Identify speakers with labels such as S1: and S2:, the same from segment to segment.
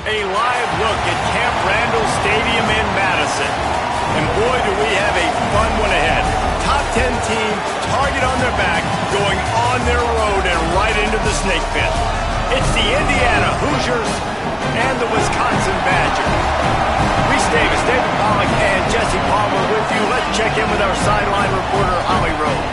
S1: A live look at Camp Randall Stadium in Madison. And boy, do we have a fun one ahead. Top 10 team, target on their back, going on their road and right into the snake pit. It's the Indiana Hoosiers and the Wisconsin Badgers. Reese Davis, David Pollack, and Jesse Palmer with you. Let's check in with our sideline reporter, Holly Rowe.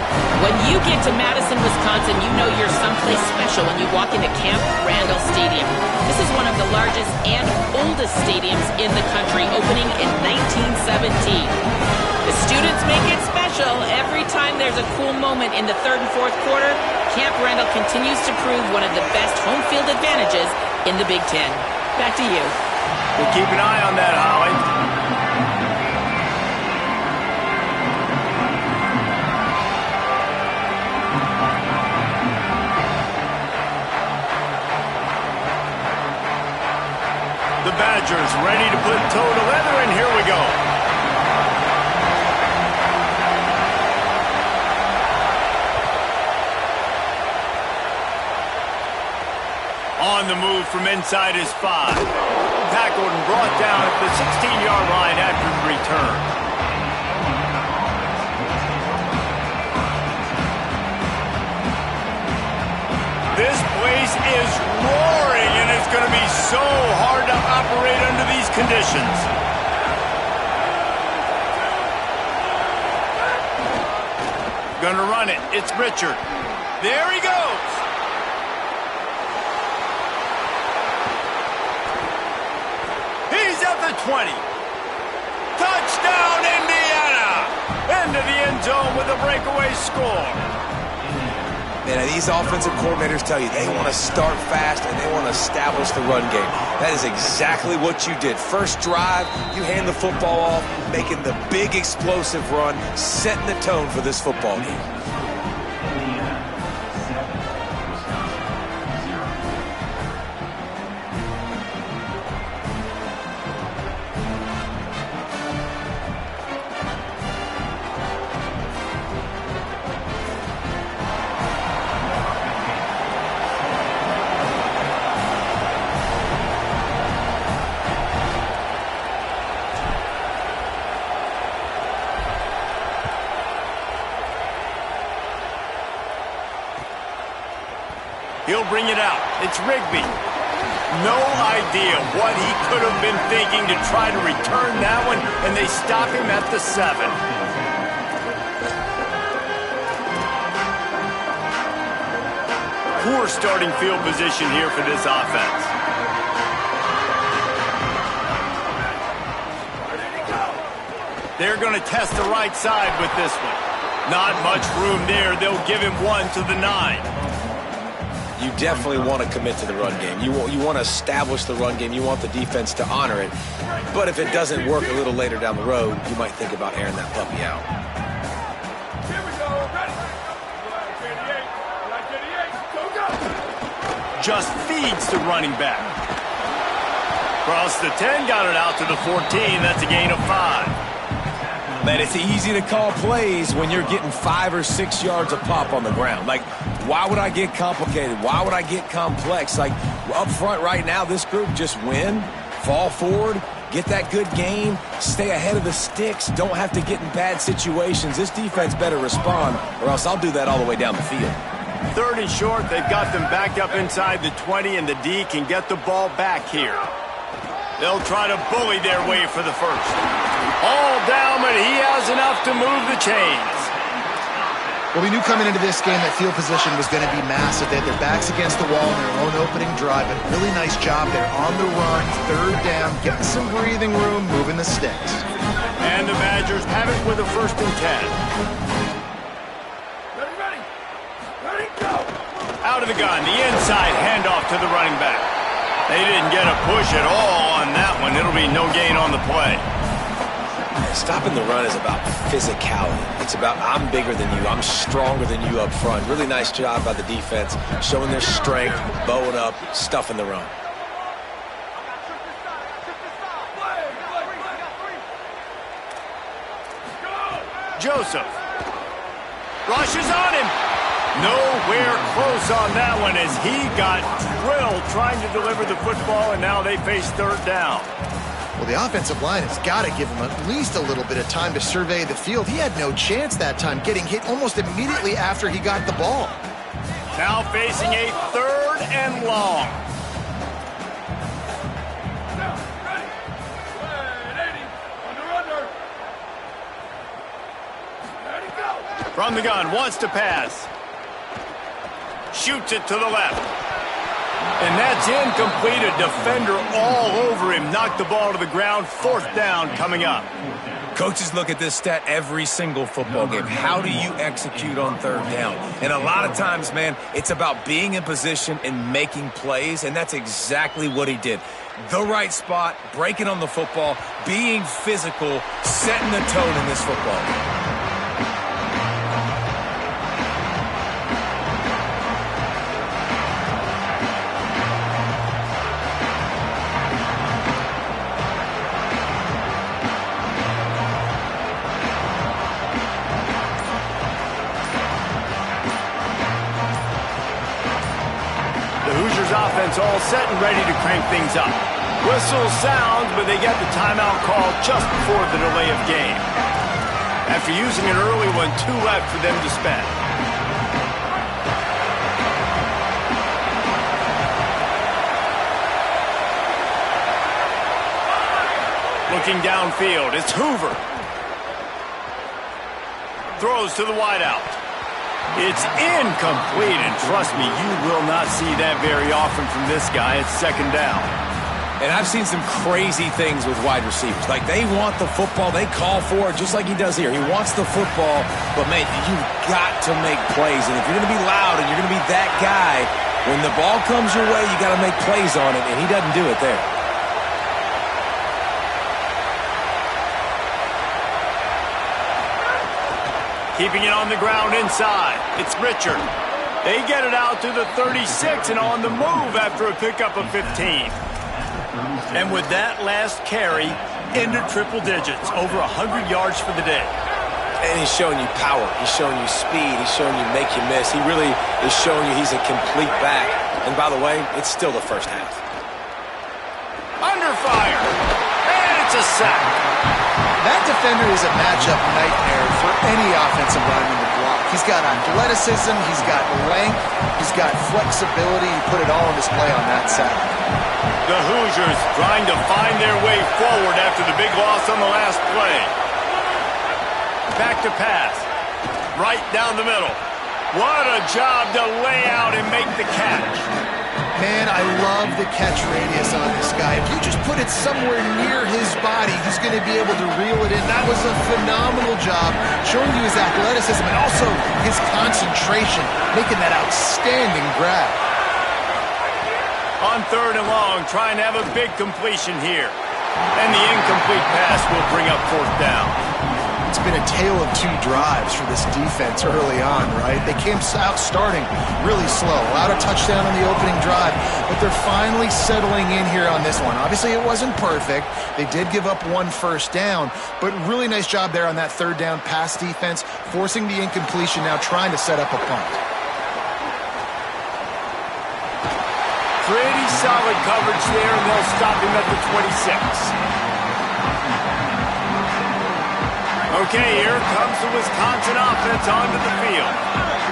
S2: When you get to Madison, Wisconsin, you know you're someplace special when you walk into Camp Randall Stadium. This is one of the largest and oldest stadiums in the country, opening in 1917. The students make it special. Every time there's a cool moment in the third and fourth quarter, Camp Randall continues to prove one of the best home field advantages in the Big Ten. Back to you.
S1: We'll keep an eye on that, Holly. The Badgers ready to put toe to leather, and here we go. On the move from inside his 5. Tackled and brought down at the 16-yard line after the return. This place is roaring, and it's going to be so hard to operate under these conditions. Going to run it. It's Richard. There he goes. He's at the 20. Touchdown, Indiana! Into the end zone with a breakaway score.
S3: Man, these offensive coordinators tell you they want to start fast and they want to establish the run game. That is exactly what you did. First drive, you hand the football off, making the big explosive run, setting the tone for this football game.
S1: He'll bring it out. It's Rigby. No idea what he could have been thinking to try to return that one, and they stop him at the 7. Poor starting field position here for this offense. They're going to test the right side with this one. Not much room there. They'll give him one to the 9.
S3: You definitely want to commit to the run game. You want to establish the run game. You want the defense to honor it. But if it doesn't work a little later down the road, you might think about airing that puppy out.
S1: Here we go. Just feeds the running back. Across the 10, got it out to the 14. That's a gain of 5.
S3: Man, it's easy to call plays when you're getting 5 or 6 yards a pop on the ground. Like, why would I get complicated? Why would I get complex? Like, up front right now, this group just win, fall forward, get that good game, stay ahead of the sticks, don't have to get in bad situations. This defense better respond, or else I'll do that all the way down the field.
S1: 30 short, they've got them backed up inside the 20, and the D can get the ball back here. They'll try to bully their way for the first. All down, but he has enough to move the chains.
S4: Well, we knew coming into this game that field position was going to be massive. They had their backs against the wall in their own opening drive, but really nice job there on the run, third down, getting some breathing room, moving the sticks.
S1: And the Badgers have it with a 1st and 10. Ready, go! Out of the gun, the inside handoff to the running back. They didn't get a push at all on that one. It'll be no gain on the play.
S3: Stopping the run is about physicality. It's about I'm bigger than you, I'm stronger than you up front. Really nice job by the defense, showing their strength, bowing up, stuffing the run.
S1: Joseph rushes on him. Nowhere close on that one as he got drilled trying to deliver the football, and now they face third down.
S4: Well, the offensive line has got to give him at least a little bit of time to survey the field. He had no chance that time, getting hit almost immediately after he got the ball.
S1: Now facing a third and long. From the gun, wants to pass. Shoots it to the left. And that's incomplete. A defender all over him. Knocked the ball to the ground. Fourth down coming up.
S3: Coaches look at this stat every single football game. How do you execute on third down? And a lot of times, man, it's about being in position and making plays, and that's exactly what he did. The right spot, breaking on the football, being physical, setting the tone in this football game.
S1: Offense all set and ready to crank things up. Whistle sounds, but they get the timeout call just before the delay of game. After using an early one, 2 left for them to spend. Looking downfield, it's Hoover. Throws to the wideout. It's incomplete, and trust me, you will not see that very often from this guy. It's second down.
S3: And I've seen some crazy things with wide receivers. Like, they want the football. They call for it, just like he does here. He wants the football, but, man, you've got to make plays. And if you're going to be loud and you're going to be that guy, when the ball comes your way, you got to make plays on it, and he doesn't do it there.
S1: Keeping it on the ground inside. It's Richard. They get it out to the 36 and on the move after a pickup of 15. And with that last carry, into triple digits, over 100 yards for the day.
S3: And he's showing you power. He's showing you speed. He's showing you make you miss. He really is showing you he's a complete back. And by the way, it's still the first half.
S1: Under fire. And it's a sack.
S4: That defender is a matchup nightmare for any offensive lineman to block. He's got athleticism, he's got length, he's got flexibility. He put it all on display on that sack.
S1: The Hoosiers trying to find their way forward after the big loss on the last play. Back to pass. Right down the middle. What a job to lay out and make the catch.
S4: Man, I love the catch radius on this guy. If you just put it somewhere near his body, he's going to be able to reel it in. That was a phenomenal job, showing you his athleticism and also his concentration, making that outstanding grab.
S1: On third and long, trying to have a big completion here. And the incomplete pass will bring up fourth down.
S4: It's been a tale of 2 drives for this defense early on, right? They came out starting really slow, allowed a touchdown on the opening drive, but they're finally settling in here on this one. Obviously, it wasn't perfect. They did give up 1 first down, but really nice job there on that third down pass defense, forcing the incompletion, now trying to set up a punt.
S1: Pretty solid coverage there, and they'll stop him at the 26. Okay, here comes the Wisconsin offense onto the field.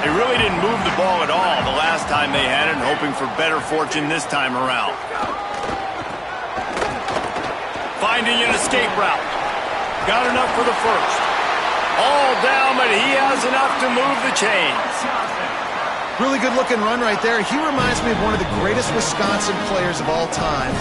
S1: They really didn't move the ball at all the last time they had it, hoping for better fortune this time around. Finding an escape route. Got enough for the first. All down, but he has enough to move the chains.
S4: Really good-looking run right there. He reminds me of one of the greatest Wisconsin players of all time,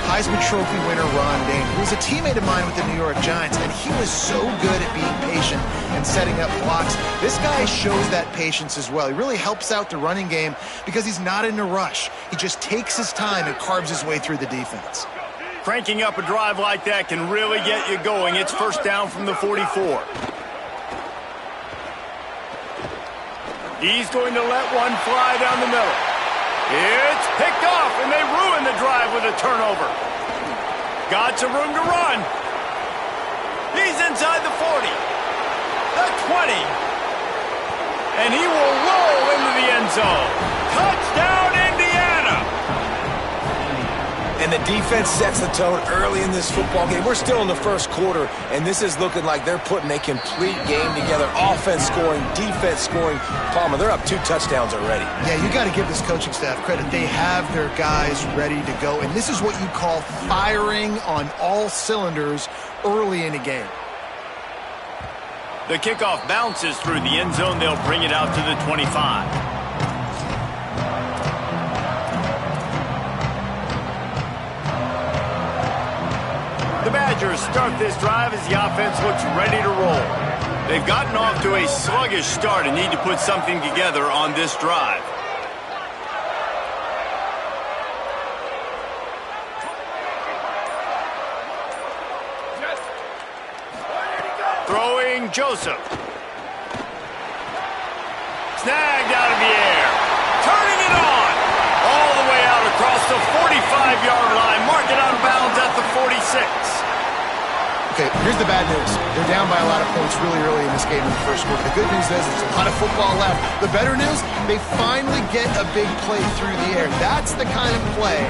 S4: Heisman Trophy winner Ron Dayne, who was a teammate of mine with the New York Giants, and he was so good at being patient and setting up blocks. This guy shows that patience as well. He really helps out the running game because he's not in a rush. He just takes his time and carves his way through the defense.
S1: Cranking up a drive like that can really get you going. It's first down from the 44. He's going to let one fly down the middle. It's picked off, and they ruin the drive with a turnover. Got some room to run. He's inside the 40, the 20, and he will roll into the end zone. Touchdown, Indiana!
S3: And the defense sets the tone early in this football game. We're still in the first quarter, and this is looking like they're putting a complete game together. Offense scoring, defense scoring. Palmer, they're up 2 touchdowns already.
S4: Yeah, you got to give this coaching staff credit. They have their guys ready to go, and this is what you call firing on all cylinders early in a game.
S1: The kickoff bounces through the end zone. They'll bring it out to the 25. The Badgers start this drive as the offense looks ready to roll. They've gotten off to a sluggish start and need to put something together on this drive. Throwing Joseph. Snagged out of the air. Turning it on. All the way out across the 45-yard line. Mark it out of bounds at the 46.
S4: Okay, here's the bad news. They're down by a lot of points really early in this game in the first quarter. The good news is there's a lot of football left. The better news, they finally get a big play through the air. That's the kind of play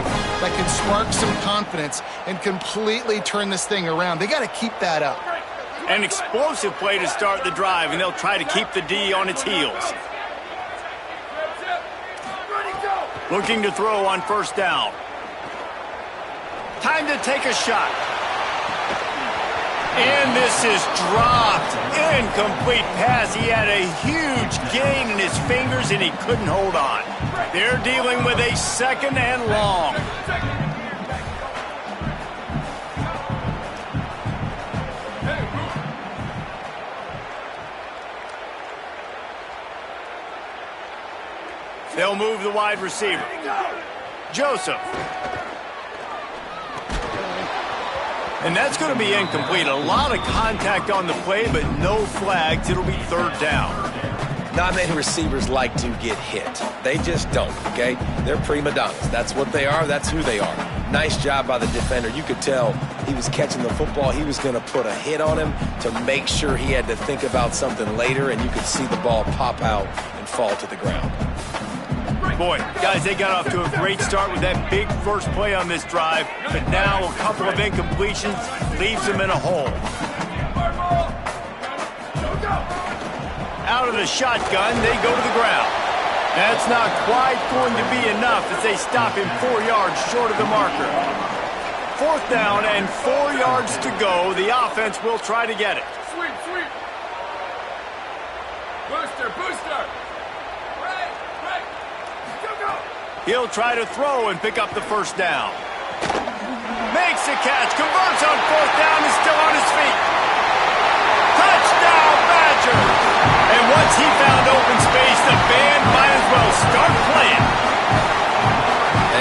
S4: that can spark some confidence and completely turn this thing around. They got to keep that up.
S1: An explosive play to start the drive, and they'll try to keep the D on its heels. Looking to throw on first down. Time to take a shot. And this is dropped. Incomplete pass. He had a huge gain in his fingers, and he couldn't hold on. They're dealing with a second and long. They'll move the wide receiver. Joseph. And that's going to be incomplete. A lot of contact on the play, but no flags. It'll be third down.
S3: Not many receivers like to get hit. They just don't, okay? They're prima donnas. That's what they are. That's who they are. Nice job by the defender. You could tell he was catching the football. He was going to put a hit on him to make sure he had to think about something later, and you could see the ball pop out and fall to the ground.
S1: Boy, guys, they got off to a great start with that big first play on this drive, but now a couple of incompletions leaves them in a hole. Out of the shotgun, they go to the ground. That's not quite going to be enough as they stop him 4 yards short of the marker. Fourth down and 4 yards to go. The offense will try to get it.
S5: Sweep, sweep. Booster, booster.
S1: He'll try to throw and pick up the first down. Makes a catch, converts on fourth down, is still on his feet. Touchdown, Badgers! And once he found open space, the band might as well start playing.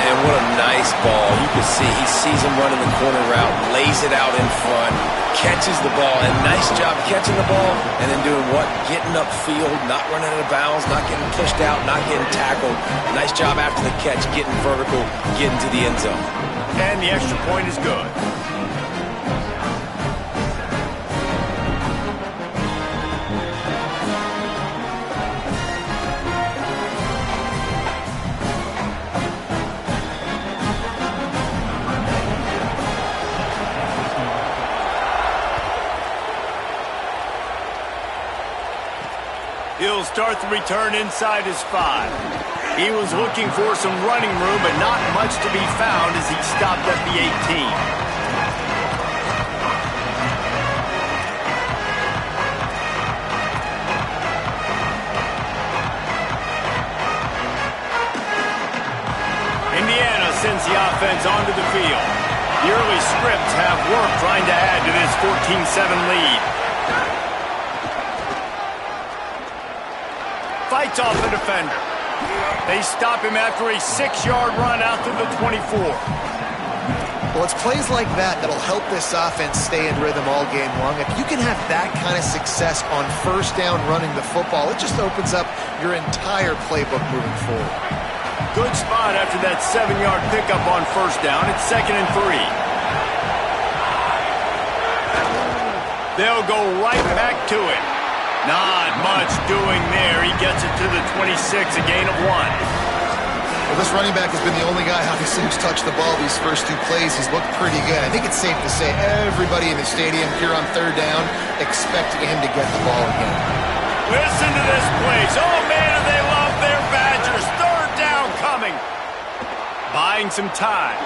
S3: And what a nice ball. You can see he sees him running the corner route, lays it out in front, catches the ball, and nice job catching the ball and then doing what? Getting upfield, not running out of bounds, not getting pushed out, not getting tackled. Nice job after the catch, getting vertical, getting to the end zone.
S1: And the extra point is good. He'll start the return inside his 5. He was looking for some running room, but not much to be found as he stopped at the 18. Indiana sends the offense onto the field. The early scripts have worked trying to add to this 14-7 lead. Fights off the defender. They stop him after a 6-yard run out to the 24.
S4: Well, it's plays like that that'll help this offense stay in rhythm all game long. If you can have that kind of success on first down running the football, it just opens up your entire playbook moving forward.
S1: Good spot after that 7-yard pickup on first down. It's 2nd and 3. They'll go right back to it. Not much doing there. He gets it to the 26, a gain of 1.
S4: Well, this running back has been the only guy, obviously, who's touched the ball these first 2 plays. He's looked pretty good. I think it's safe to say everybody in the stadium here on 3rd down expecting him to get the ball again.
S1: Listen to this place. Oh, man, do they love their Badgers. 3rd down coming. Buying some time.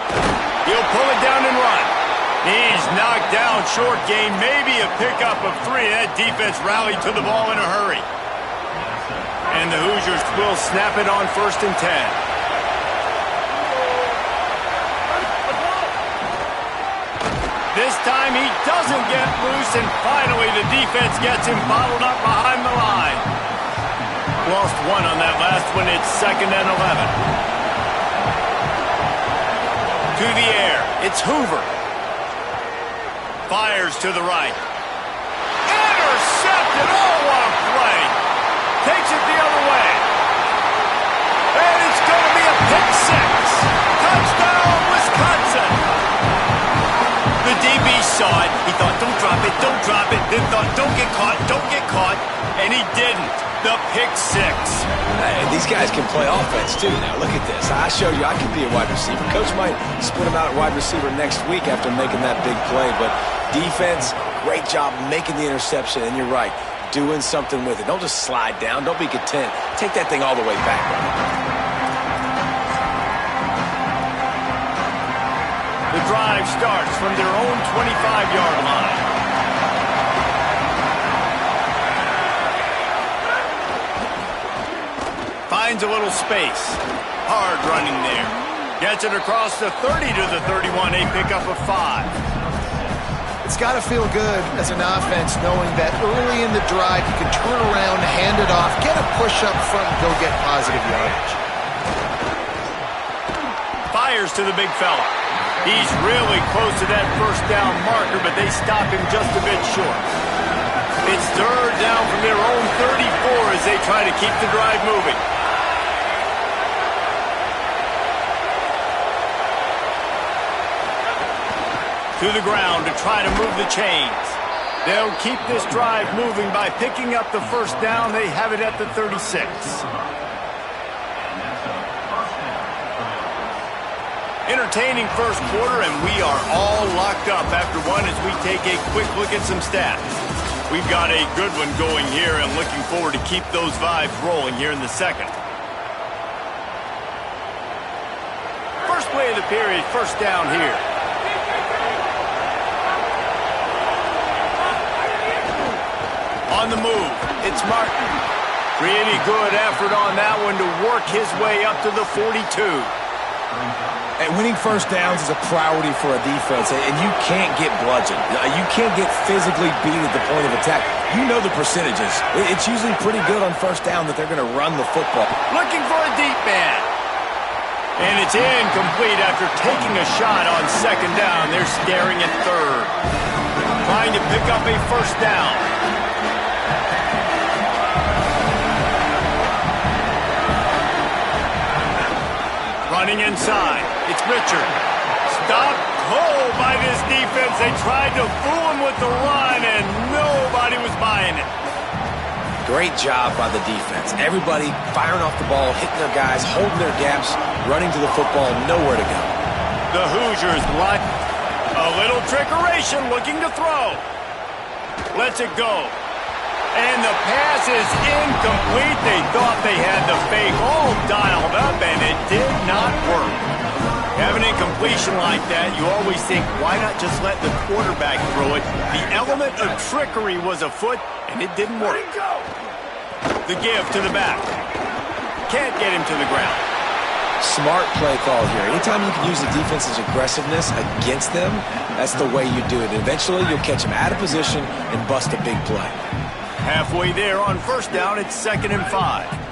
S1: He'll pull it down and run. He's knocked down, short gain, maybe a pickup of 3. That defense rallied to the ball in a hurry. And the Hoosiers will snap it on 1st and 10. This time he doesn't get loose, and finally the defense gets him bottled up behind the line. Lost 1 on that last one. It's 2nd and 11. To the air. It's Hoover. Fires to the right. Intercepted. Oh, what a play. Takes it the other way. And it's going to be a pick 6. Touchdown, Wisconsin. The DB saw it. He thought, don't drop it, don't drop it. Then thought, don't get caught. And he didn't. The pick 6.
S3: Hey, these guys can play offense, too. Now, look at this. I showed you I could be a wide receiver. Coach might split him out at wide receiver next week after making that big play. But defense, great job making the interception. And you're right, doing something with it. Don't just slide down. Don't be content. Take that thing all the way back.
S1: The drive starts from their own 25-yard line. Finds a little space. Hard running there. Gets it across the 30 to the 31, a pickup of 5.
S4: It's got to feel good as an offense knowing that early in the drive you can turn around, hand it off, get a push up front, and go get positive yardage.
S1: Fires to the big fella. He's really close to that 1st down marker, but they stop him just a bit short. It's 3rd down from their own 34 as they try to keep the drive moving. To the ground to try to move the chains. They'll keep this drive moving by picking up the 1st down. They have it at the 36. Entertaining 1st quarter, and we are all locked up after 1 as we take a quick look at some stats. We've got a good one going here and looking forward to keep those vibes rolling here in the 2nd. First play of the period, 1st down here. On the move, it's Martin. Pretty good effort on that one to work his way up to the 42.
S3: And winning 1st downs is a priority for a defense, and you can't get bludgeoned. You can't get physically beat at the point of attack. You know the percentages. It's usually pretty good on 1st down that they're going to run the football.
S1: Looking for a deep man. And it's incomplete after taking a shot on 2nd down. They're staring at 3rd. Trying to pick up a 1st down. Running inside. It's Richard. Stopped cold by this defense. They tried to fool him with the run, and nobody was buying it.
S3: Great job by the defense. Everybody firing off the ball, hitting their guys, holding their gaps, running to the football, nowhere to go.
S1: The Hoosiers like a little trickeration, looking to throw. Lets it go. And the pass is incomplete. They thought they had the fake all dialed up, and it did not work. Have an incompletion like that, you always think, why not just let the quarterback throw it? The element of trickery was afoot, and it didn't work. The give to the back. Can't get him to the ground.
S3: Smart play call here. Anytime you can use the defense's aggressiveness against them, that's the way you do it. Eventually, you'll catch them out of position and bust a big play.
S1: Halfway there on 1st down, it's 2nd and 5.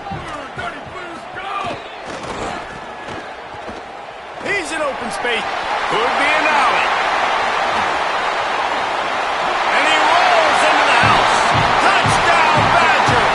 S1: He's in open space. Could be an alley. And he rolls into the house. Touchdown, Badger!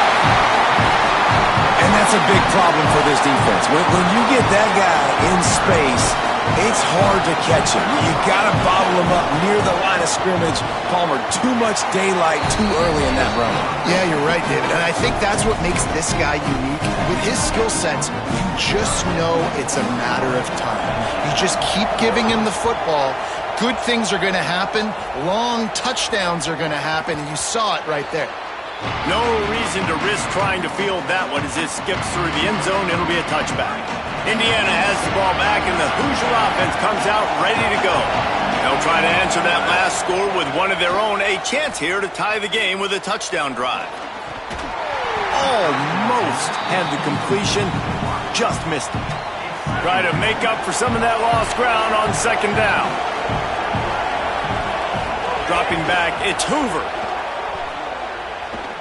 S3: And that's a big problem for this defense. When you get that guy in space, It's hard to catch him. You got to bobble him up near the line of scrimmage. Palmer, too much daylight too early in that run.
S4: Yeah, you're right, David. And I think that's what makes this guy unique. With his skill sets, you just know it's a matter of time. You just keep giving him the football. Good things are going to happen. Long touchdowns are going to happen. And you saw it right there.
S1: No reason to risk trying to field that one as it skips through the end zone. It'll be a touchback. Indiana has the ball back, and the Hoosier offense comes out ready to go. They'll try to answer that last score with one of their own. A chance here to tie the game with a touchdown drive. Almost had the completion, just missed it. Try to make up for some of that lost ground on second down. Dropping back, it's Hoover.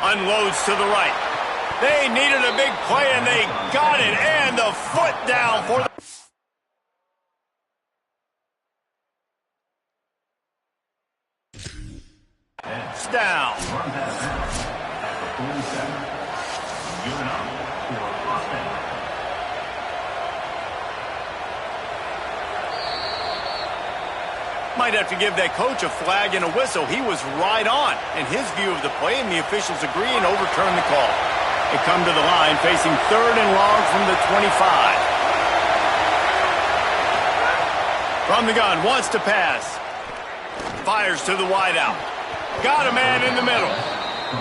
S1: Unloads to the right. They needed a big play, and they got it. And the foot down for the... It's down. Might have to give that coach a flag and a whistle. He was right on in his view of the play, and the officials agree and overturn the call. They come to the line facing 3rd and long from the 25. From the gun, wants to pass. Fires to the wideout. Got a man in the middle.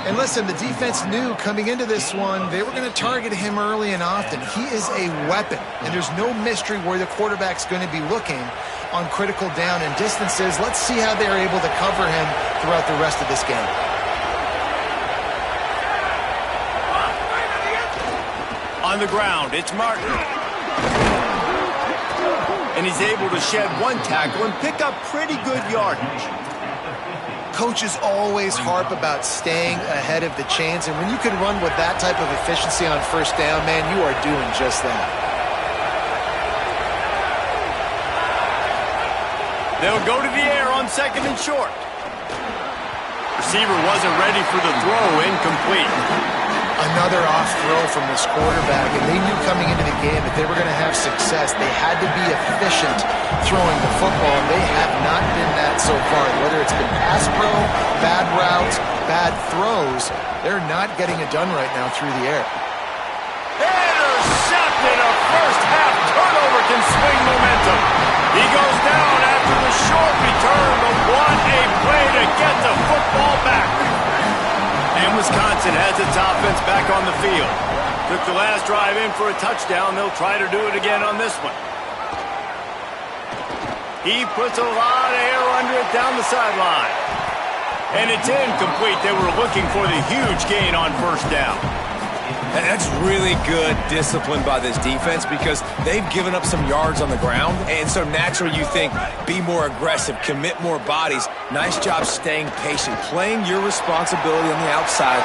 S4: And listen, the defense knew coming into this one, they were going to target him early and often. He is a weapon, and there's no mystery where the quarterback's going to be looking on critical down and distances. Let's see how they're able to cover him throughout the rest of this game.
S1: On the ground, it's Martin. And he's able to shed one tackle and pick up pretty good yardage.
S4: Coaches always harp about staying ahead of the chains, and when you can run with that type of efficiency on first down, man, you are doing just that.
S1: They'll go to the air on 2nd and short. Receiver wasn't ready for the throw, incomplete.
S4: Another off throw from this quarterback, and they knew coming into the game that they were going to have success. They had to be efficient throwing the football, and they have not been that so far. Whether it's been pass pro, bad routes, bad throws, they're not getting it done right now through the air.
S1: Intercepted. A first-half turnover can swing momentum. He goes down after the short return, but what a play to get the football back. And Wisconsin has its offense back on the field. Took the last drive in for a touchdown. They'll try to do it again on this one. He puts a lot of air under it down the sideline. And it's incomplete. They were looking for the huge gain on first down.
S3: And that's really good discipline by this defense because they've given up some yards on the ground. And so naturally you think, be more aggressive, commit more bodies. Nice job staying patient, playing your responsibility on the outside.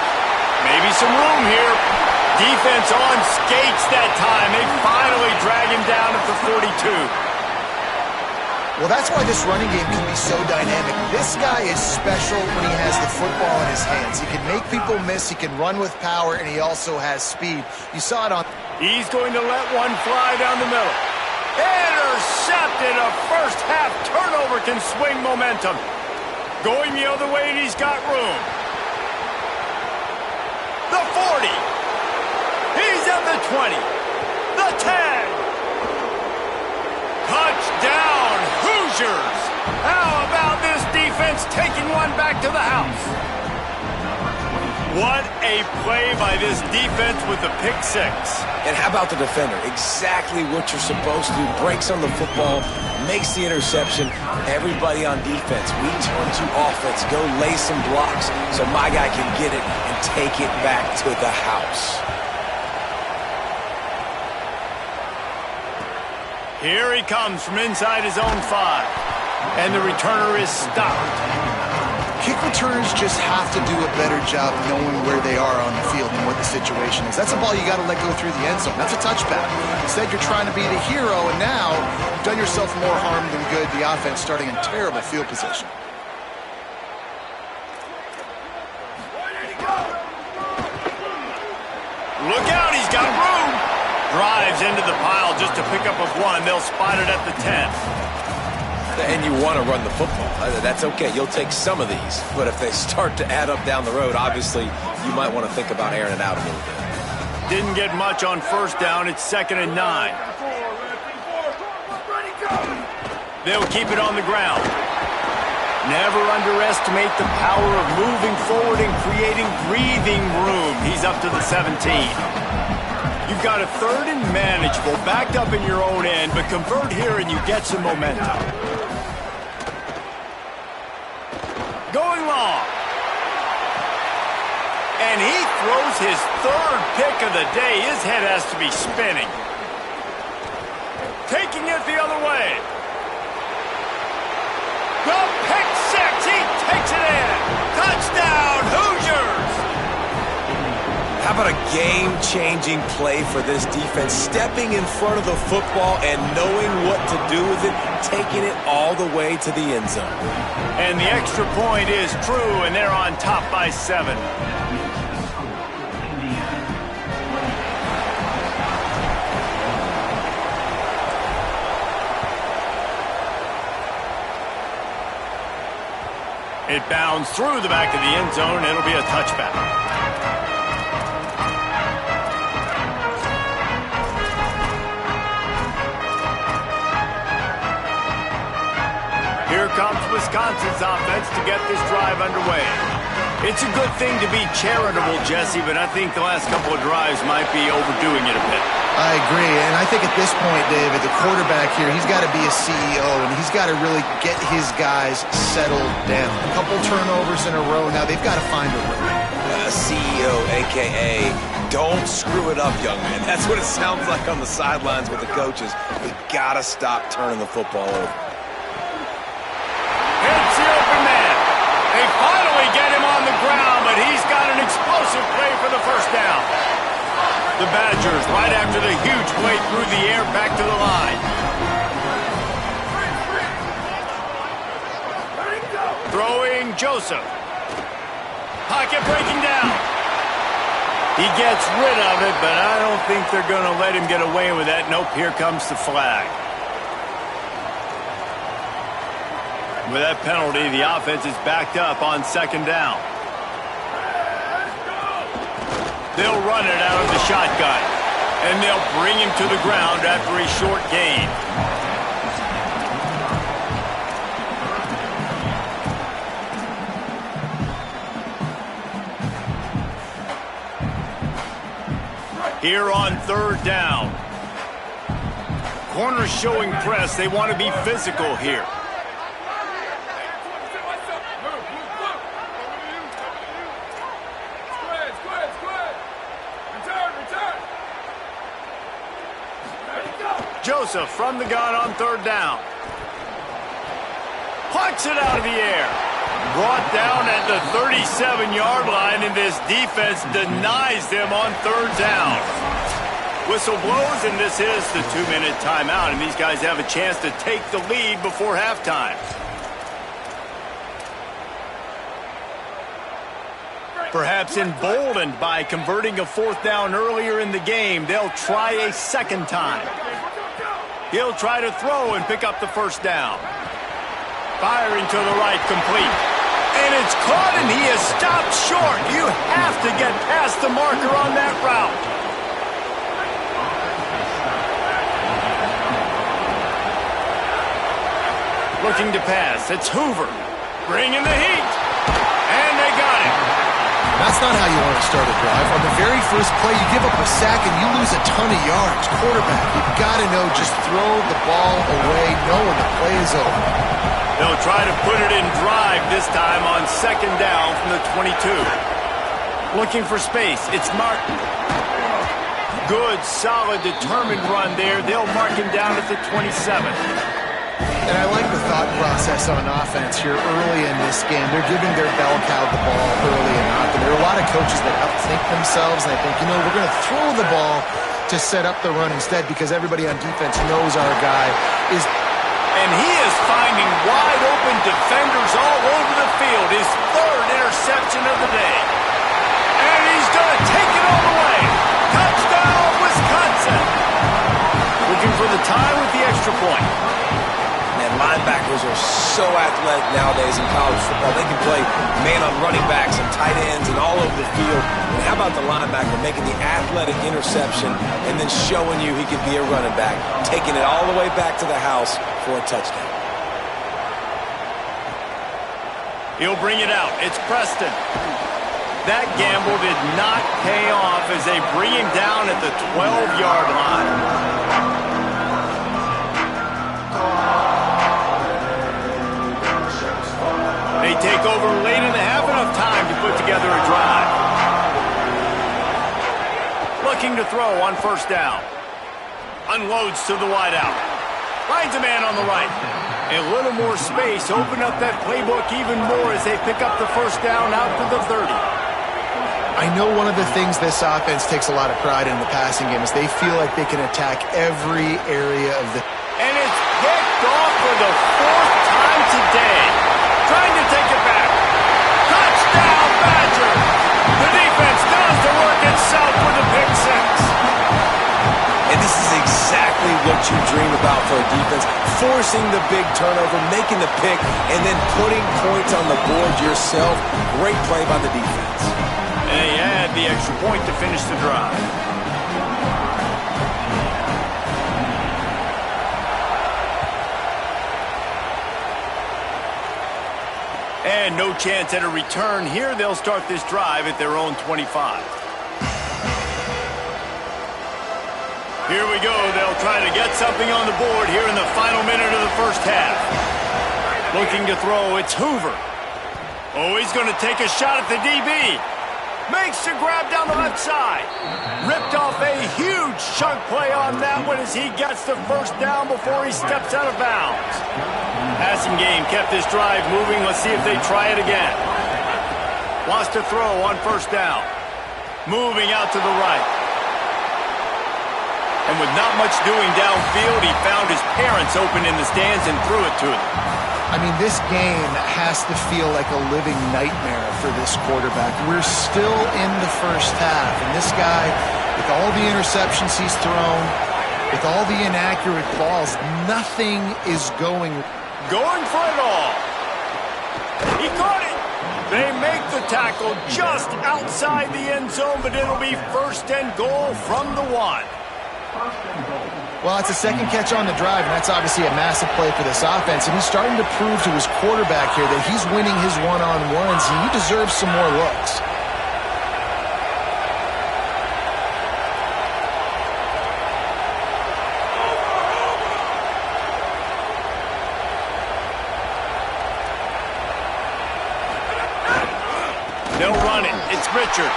S1: Maybe some room here. Defense on skates that time. They finally drag him down at the 42.
S4: Well, that's why this running game can be so dynamic. This guy is special when he has the football in his hands. He can make people miss, he can run with power, and he also has speed. You saw it on...
S1: He's going to let one fly down the middle. Intercepted. A first-half turnover can swing momentum. Going the other way, and he's got room. The 40. He's at the 20. The 10. Touchdown, Hoosiers! How about this defense taking one back to the house? What a play by this defense with the pick six.
S3: And how about the defender? Exactly what you're supposed to do. Breaks on the football, makes the interception. Everybody on defense, we turn to offense. Go lay some blocks so my guy can get it and take it back to the house.
S1: Here he comes from inside his own 5. And the returner is stopped.
S4: Kick returners just have to do a better job knowing where they are on the field and what the situation is. That's a ball you got to let go through the end zone. That's a touchback. Instead, you're trying to be the hero, and now you've done yourself more harm than good. The offense starting in terrible field position.
S1: Look out, he's got room. Drives into the pile just to pick up a 1. They'll spot it at the 10.
S3: And you want to run the football. That's okay. You'll take some of these. But if they start to add up down the road, obviously you might want to think about airing it out a little bit.
S1: Didn't get much on first down. It's 2nd and 9. They'll keep it on the ground. Never underestimate the power of moving forward and creating breathing room. He's up to the 17. You've got a 3rd and manageable, backed up in your own end, but convert here and you get some momentum. Going long. And he throws his 3rd pick of the day. His head has to be spinning. Taking it the other way. The pick 6. He takes it in. Touchdown, Hoosiers.
S3: How about a game-changing play for this defense? Stepping in front of the football and knowing what to do with it, taking it all the way to the end zone.
S1: And the extra point is true, and they're on top by 7. It bounds through the back of the end zone, and it'll be a touchback. Here comes Wisconsin's offense to get this drive underway. It's a good thing to be charitable, Jesse, but I think the last couple of drives might be overdoing it a bit.
S4: I agree, and I think at this point, David, the quarterback here, he's got to be a CEO, and he's got to really get his guys settled down. A couple turnovers in a row. Now they've got to find a rhythm.
S3: CEO, a.k.a. don't screw it up, young man. That's what it sounds like on the sidelines with the coaches. We got to stop turning the football over.
S1: It's the open man. They finally get him on the ground, but he's got an explosive play for the first down. The Badgers, right after the huge play through the air, back to the line. Throwing Joseph. Pocket breaking down. He gets rid of it, but I don't think they're going to let him get away with that. Nope, here comes the flag. With that penalty, the offense is backed up on 2nd down. They'll run it out of the shotgun, and they'll bring him to the ground after a short gain. Here on 3rd down. Corners showing press. They want to be physical here. Joseph from the gun on 3rd down. Plucks it out of the air. Brought down at the 37-yard line, and this defense denies them on 3rd down. Whistle blows, and this is the 2-minute timeout, and these guys have a chance to take the lead before halftime. Perhaps emboldened by converting a 4th down earlier in the game, they'll try a 2nd time. He'll try to throw and pick up the 1st down. Firing to the right, complete. And it's caught, and he is stopped short. You have to get past the marker on that route. Looking to pass. It's Hoover. Bringing the heat. And they got him.
S4: That's not how you want to start a drive. On the very first play, you give up a sack and you lose a ton of yards. Quarterback, you've got to know, just throw the ball away, knowing the play is over.
S1: They'll try to put it in drive this time on 2nd down from the 22. Looking for space. It's Martin. Good, solid, determined run there. They'll mark him down at the 27.
S4: And I like the thought process on offense here early in this game. They're giving their bell cow the ball early and often. There are a lot of coaches that outthink themselves, and they think, you know, we're going to throw the ball to set up the run instead because everybody on defense knows our guy is.
S1: And he is finding wide open defenders all over the field. His 3rd interception of the day. And he's going to take it all the way. Touchdown, Wisconsin. extra point.
S3: Man, linebackers are so athletic nowadays in college football. They can play man on running backs and tight ends and all over the field. And how about the linebacker making the athletic interception and then showing you he could be a running back, taking it all the way back to the house for a touchdown.
S1: He'll bring it out. It's Preston. That gamble did not pay off as they bring him down at the 12-yard line. They take over late in the half, enough time to put together a drive. Looking to throw on first down. Unloads to the wideout. Finds a man on the right. A little more space, open up that playbook even more as they pick up the first down out to the 30.
S4: I know one of the things this offense takes a lot of pride in the passing game is they feel like they can attack every area of the...
S1: And it's picked off for the fourth time today. Trying to take it back. Touchdown, Badger! The defense does the work itself with a pick six.
S3: And this is exactly what you dream about for a defense. Forcing the big turnover, making the pick, and then putting points on the board yourself. Great play by the defense.
S1: And they add the extra point to finish the drive. And no chance at a return here. They'll start this drive at their own 25. Here we go. They'll try to get something on the board here in the final minute of the first half. Looking to throw, it's Hoover. Oh, he's going to take a shot at the DB. Makes the grab down the left side. Ripped off a huge chunk play on that one as he gets the first down before he steps out of bounds. Passing game kept this drive moving. Let's see if they try it again. Wants to throw on first down. Moving out to the right. And with not much doing downfield, he found his parents open in the stands and threw it to them.
S4: I mean, this game has to feel like a living nightmare for this quarterback. We're still in the first half, and this guy, with all the interceptions he's thrown, with all the inaccurate balls, nothing is going.
S1: Going for it all. He caught it. They make the tackle just outside the end zone, but it'll be first and goal from the one.
S4: Well, it's a second catch on the drive, and that's obviously a massive play for this offense. And he's starting to prove to his quarterback here that he's winning his one-on-ones, and he deserves some more looks.
S1: They'll run it. It's Richard.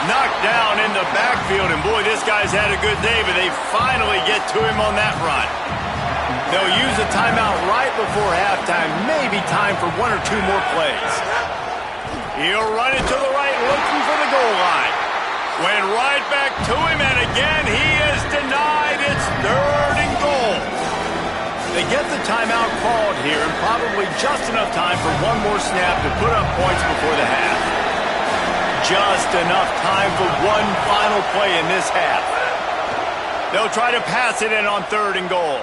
S1: Knocked down in the backfield, and boy, this guy's had a good day, but they finally get to him on that run. They'll use a timeout right before halftime, maybe time for one or two more plays. He'll run it to the right, looking for the goal line. Went right back to him, and again, he is denied. It's third and goal. They get the timeout called here, and probably just enough time for one more snap to put up points before the half. Just enough time for one final play in this half. They'll try to pass it in on third and goal.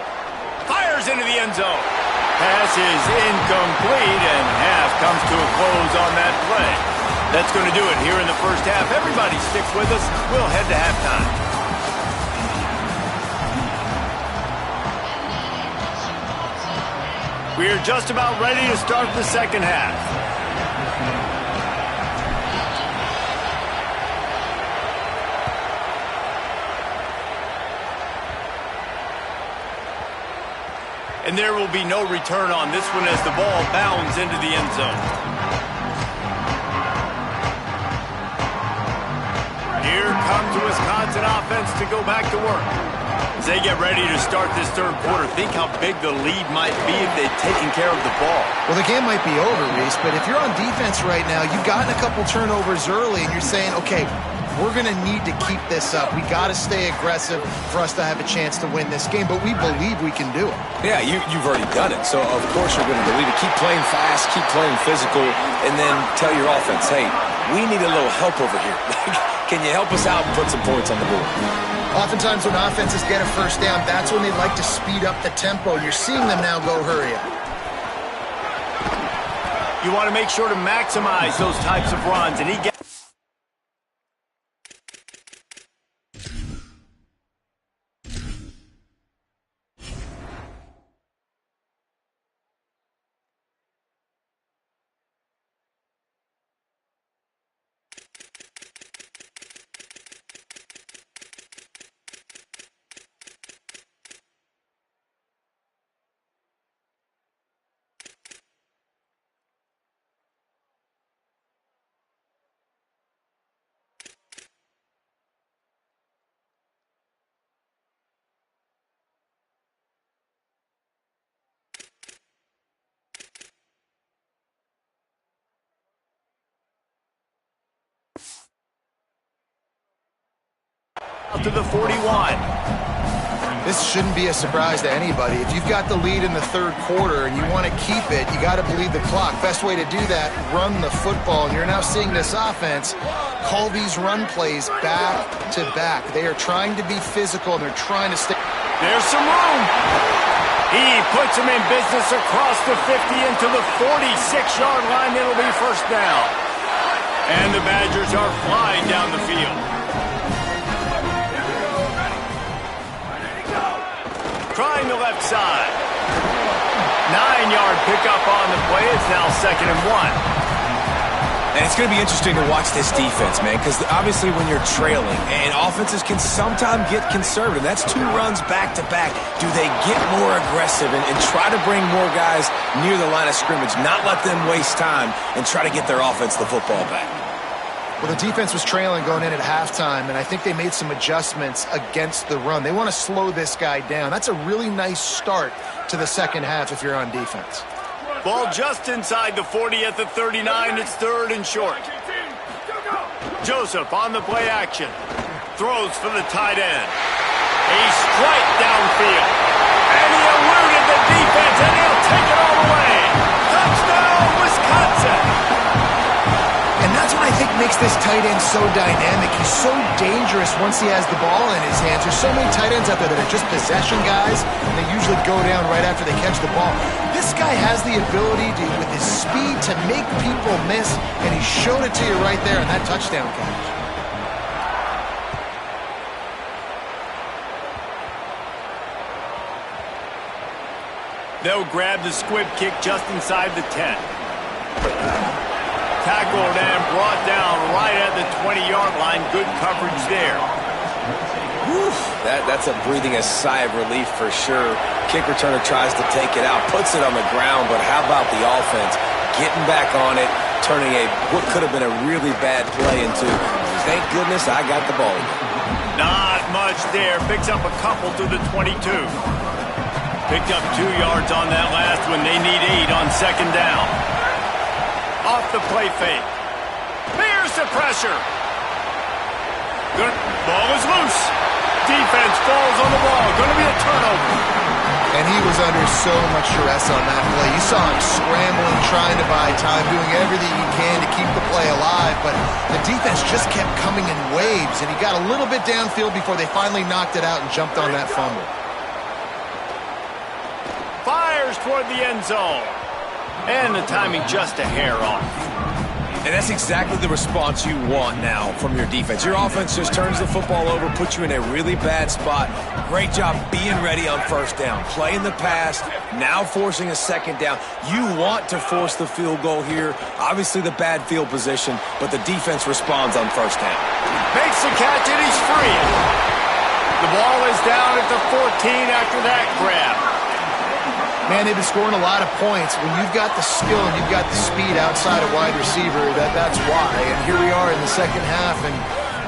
S1: Fires into the end zone. Pass is incomplete, and half comes to a close on that play. That's going to do it here in the first half. Everybody stick with us. We'll head to halftime. We are just about ready to start the second half. And there will be no return on this one as the ball bounds into the end zone. Here comes the Wisconsin offense to go back to work. As they get ready to start this third quarter, think how big the lead might be if they'd taken care of the ball.
S4: Well, the game might be over, Reese, but if you're on defense right now, you've gotten a couple turnovers early, and you're saying, okay, we're going to need to keep this up. We got to stay aggressive for us to have a chance to win this game, but we believe we can do it.
S3: Yeah, you've already done it, so of course you're going to believe it. Keep playing fast, keep playing physical, and then tell your offense, hey, we need a little help over here. Can you help us out and put some points on the board?
S4: Oftentimes when offenses get a first down, that's when they like to speed up the tempo. You're seeing them now go hurry up.
S1: You want to make sure to maximize those types of runs, and he gets... to the 41.
S4: This shouldn't be a surprise to anybody. If you've got the lead in the third quarter and you want to keep it, you got to bleed the clock. Best way to do that, run the football. And you're now seeing this offense call these run plays back to back. They are trying to be physical, and they're trying to stay.
S1: There's some room. He puts him in business across the 50 into the 46-yard line. It'll be first down. And the Badgers are flying down the field. Trying the left side. 9-yard pickup on the play. It's now 2nd and 1.
S3: And it's going to be interesting to watch this defense, man, because obviously when you're trailing, and offenses can sometimes get conservative. That's 2 runs back-to-back. Do they get more aggressive and try to bring more guys near the line of scrimmage, not let them waste time, and try to get their offense the football back?
S4: Well, the defense was trailing going in at halftime, and I think they made some adjustments against the run. They want to slow this guy down. That's a really nice start to the second half if you're on defense.
S1: Ball just inside the 40 at the 39. It's 3rd and short. Joseph on the play action. Throws for the tight end. A strike downfield. And he eluded the defense, and he'll take it all the way. Touchdown, Wisconsin.
S4: And that's what I think makes this tight end so dynamic. He's so dangerous once he has the ball in his hands. There's so many tight ends out there that are just possession guys, and they usually go down right after they catch the ball. This guy has the ability to, with his speed, to make people miss, and he showed it to you right there in that touchdown catch.
S1: They'll grab the squib kick just inside the 10. Tackled and brought down right at the 20-yard line. Good coverage there.
S3: Whew, that's a breathing a sigh of relief for sure. Kick returner tries to take it out, puts it on the ground, but how about the offense getting back on it, turning what could have been a really bad play into, thank goodness I got the ball.
S1: Not much there. Picks up a couple to the 22. Picked up 2 yards on that last one. They need 8 on 2nd down. Off the play fake. Here's the pressure. Good. Ball is loose. Defense falls on the ball. Going to be a turnover.
S4: And he was under so much stress on that play. You saw him scrambling, trying to buy time, doing everything he can to keep the play alive. But the defense just kept coming in waves, and he got a little bit downfield before they finally knocked it out and jumped on that fumble.
S1: Fires toward the end zone. And the timing just a hair off.
S3: And that's exactly the response you want now from your defense. Your offense just turns the football over, puts you in a really bad spot. Great job being ready on first down. Playing the pass, now forcing a 2nd down. You want to force the field goal here. Obviously the bad field position, but the defense responds on first down.
S1: Makes the catch and he's free. The ball is down at the 14 after that grab.
S4: Man, they've been scoring a lot of points. When you've got the skill and you've got the speed outside of wide receiver, that's why. And here we are in the second half, and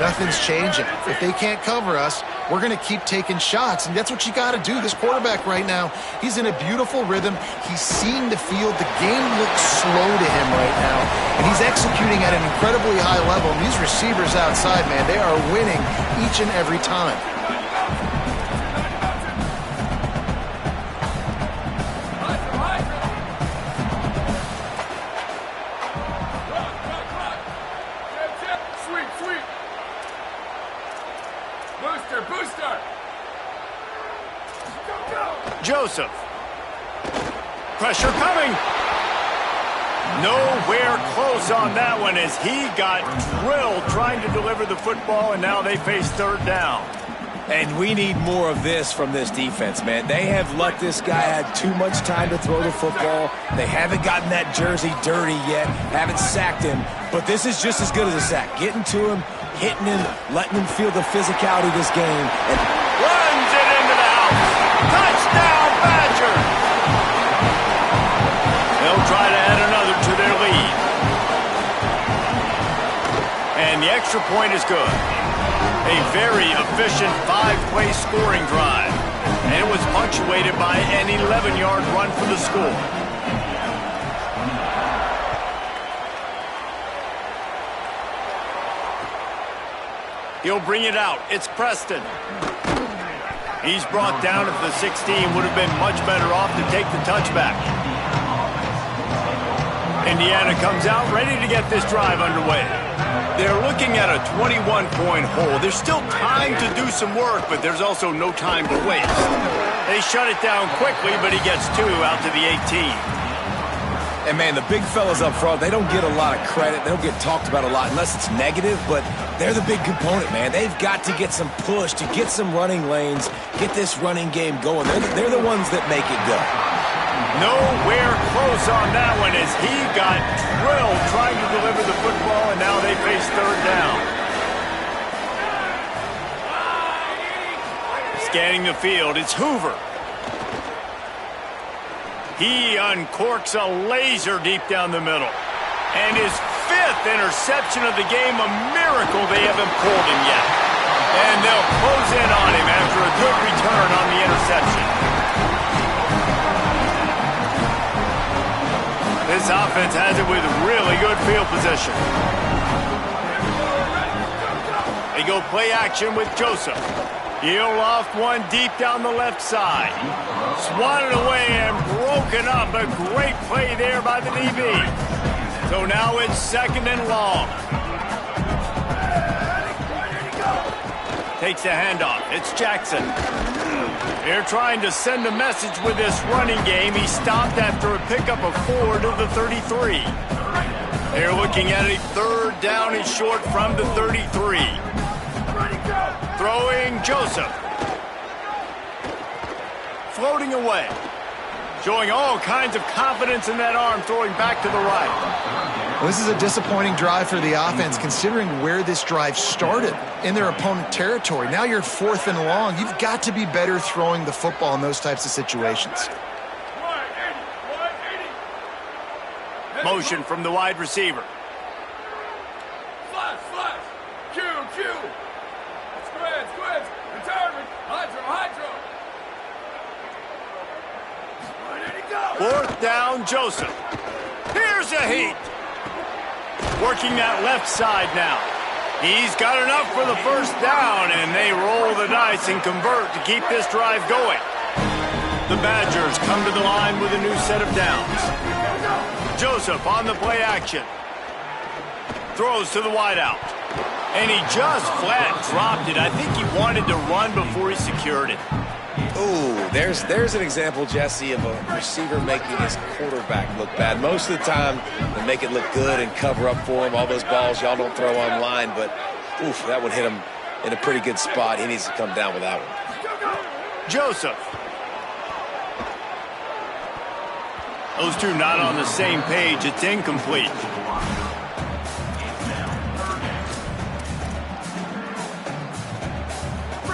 S4: nothing's changing. If they can't cover us, we're going to keep taking shots, and that's what you got to do. This quarterback right now, he's in a beautiful rhythm. He's seeing the field. The game looks slow to him right now, and he's executing at an incredibly high level. And these receivers outside, man, they are winning each and every time.
S5: Booster, booster!
S1: Joseph. Pressure coming. Nowhere close on that one as he got drilled trying to deliver the football, and now they face third down.
S3: And we need more of this from this defense, man. They have let this guy have too much time to throw the football. They haven't gotten that jersey dirty yet, haven't sacked him. But this is just as good as a sack. Getting to him, hitting him, letting him feel the physicality of this game. And
S1: runs it into the house. Touchdown, Badger. They'll try to add another to their lead. And the extra point is good. A very efficient 5-play scoring drive. And it was punctuated by an 11-yard run for the score. He'll bring it out. It's Preston. He's brought down at the 16. Would have been much better off to take the touchback. Indiana comes out ready to get this drive underway. They're looking at a 21-point hole. There's still time to do some work, but there's also no time to waste. They shut it down quickly, but he gets 2 out to the 18.
S3: And, man, the big fellas up front, they don't get a lot of credit. They don't get talked about a lot unless it's negative, but they're the big component, man. They've got to get some push, to get some running lanes, get this running game going. They're the ones that make it go.
S1: Nowhere close on that one as he got drilled trying to deliver the football, and now they face third down. Scanning the field, it's Hoover. He uncorks a laser deep down the middle. And his 5th interception of the game, a miracle they haven't pulled him yet. And they'll close in on him after a good return on the interception. This offense has it with really good field position. They go play action with Joseph. He'll loft one deep down the left side. Swatted away and broken up. A great play there by the DB. So now it's 2nd and long. Takes the handoff. It's Jackson. They're trying to send a message with this running game. He stopped after a pickup of 4 to the 33. They're looking at a 3rd down and short from the 33. Throwing Joseph. Floating away. Showing all kinds of confidence in that arm, throwing back to the right.
S4: Well, this is a disappointing drive for the offense, considering where this drive started in their opponent territory. Now you're 4th and long. You've got to be better throwing the football in those types of situations.
S1: Motion from the wide receiver.
S5: Flash, flash. Q. Squads. Retirement. Hydro.
S1: 4th down, Joseph. Here's a heat. Working that left side now. He's got enough for the 1st down, and they roll the dice and convert to keep this drive going. The Badgers come to the line with a new set of downs. Joseph on the play action. Throws to the wideout. And he just flat dropped it. I think he wanted to run before he secured it.
S3: Ooh, there's an example, Jesse, of a receiver making his quarterback look bad. Most of the time, they make it look good and cover up for him. All those balls y'all don't throw online, but oof, that would hit him in a pretty good spot. He needs to come down with that one.
S1: Joseph. Those two not on the same page. It's incomplete.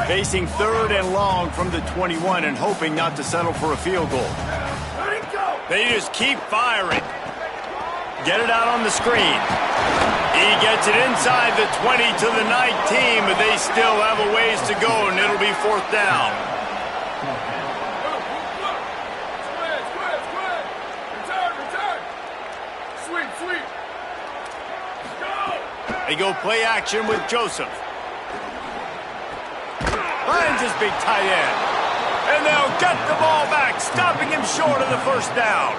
S1: Facing 3rd and long from the 21 and hoping not to settle for a field goal. They just keep firing. Get it out on the screen. He gets it inside the 20 to the 19, but they still have a ways to go, and it'll be 4th down.
S5: Sweep.
S1: They go play action with Joseph. Finds his big tight end. And they'll get the ball back, stopping him short of the 1st down.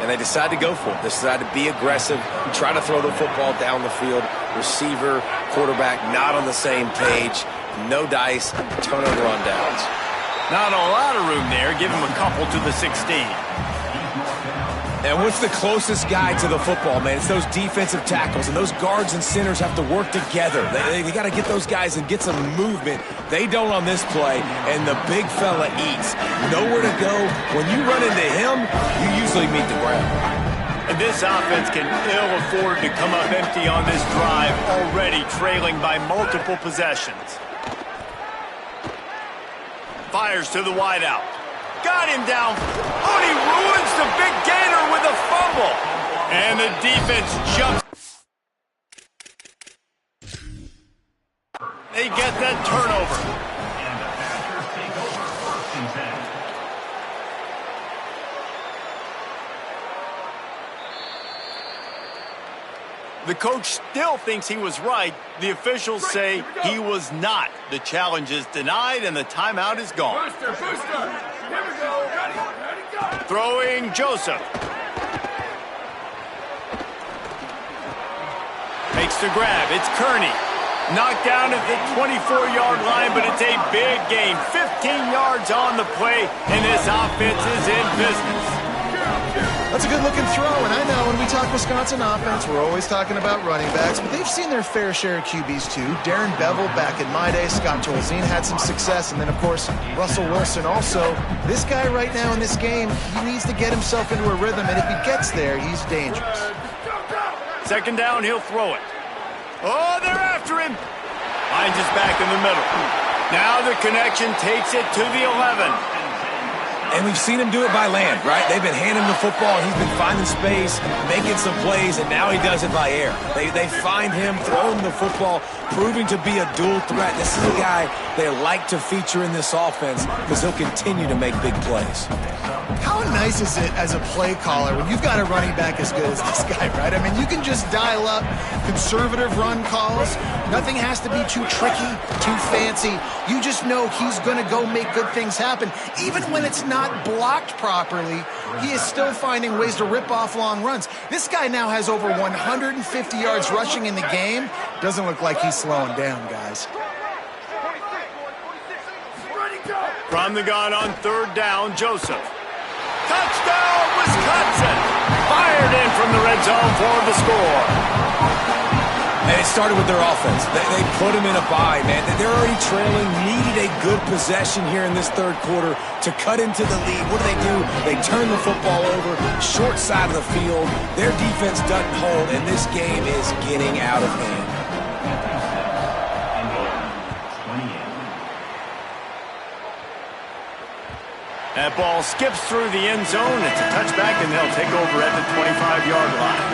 S3: And they decide to go for it. They decide to be aggressive, try to throw the football down the field. Receiver, quarterback, not on the same page. No dice, turnover on downs.
S1: Not a lot of room there. Give him a couple to the 16.
S3: And what's the closest guy to the football, man? It's those defensive tackles, and those guards and centers have to work together. They got to get those guys and get some movement. They don't on this play, and the big fella eats. Nowhere to go. When you run into him, you usually meet the ground.
S1: And this offense can ill afford to come up empty on this drive, already trailing by multiple possessions. Fires to the wideout. Got him down. Oh, he ruins the big gainer with a fumble. And the defense jumps. They get that turnover. The coach still thinks he was right. The officials say he was not. The challenge is denied, and the timeout is gone.
S5: Booster, booster. Here we go. Ready, go.
S1: Throwing Joseph. Makes the grab. It's Kearney. Knocked down at the 24-yard line, but it's a big gain. 15 yards on the play, and this offense is in business.
S4: That's a good-looking throw, and I know when we talk Wisconsin offense, we're always talking about running backs, but they've seen their fair share of QBs too. Darren Bevel back in my day, Scott Tolzien had some success, and then, of course, Russell Wilson also. This guy right now in this game, he needs to get himself into a rhythm, and if he gets there, he's dangerous.
S1: Second down, he'll throw it. Oh, they're after him. Finds his back in the middle. Now the connection takes it to the 11.
S3: And we've seen him do it by land, right? They've been handing him the football, and he's been finding space, making some plays, and now he does it by air. They find him, throw him the football, proving to be a dual threat. This is a guy they like to feature in this offense because he'll continue to make big plays.
S4: How nice is it as a play caller when you've got a running back as good as this guy, right? I mean, you can just dial up conservative run calls. Nothing has to be too tricky, too fancy. You just know he's going to go make good things happen. Even when it's not blocked properly, he is still finding ways to rip off long runs. This guy now has over 150 yards rushing in the game. Doesn't look like he's slowing down, guys.
S1: From the gun on third down, Joseph. Touchdown, Wisconsin! Fired in from the red zone for the score.
S3: And it started with their offense. They put him in a bye, man. They're already trailing, needed a good possession here in this third quarter to cut into the lead. What do? They turn the football over, short side of the field. Their defense doesn't hold, and this game is getting out of hand.
S1: That ball skips through the end zone. It's a touchback, and they'll take over at the 25-yard line.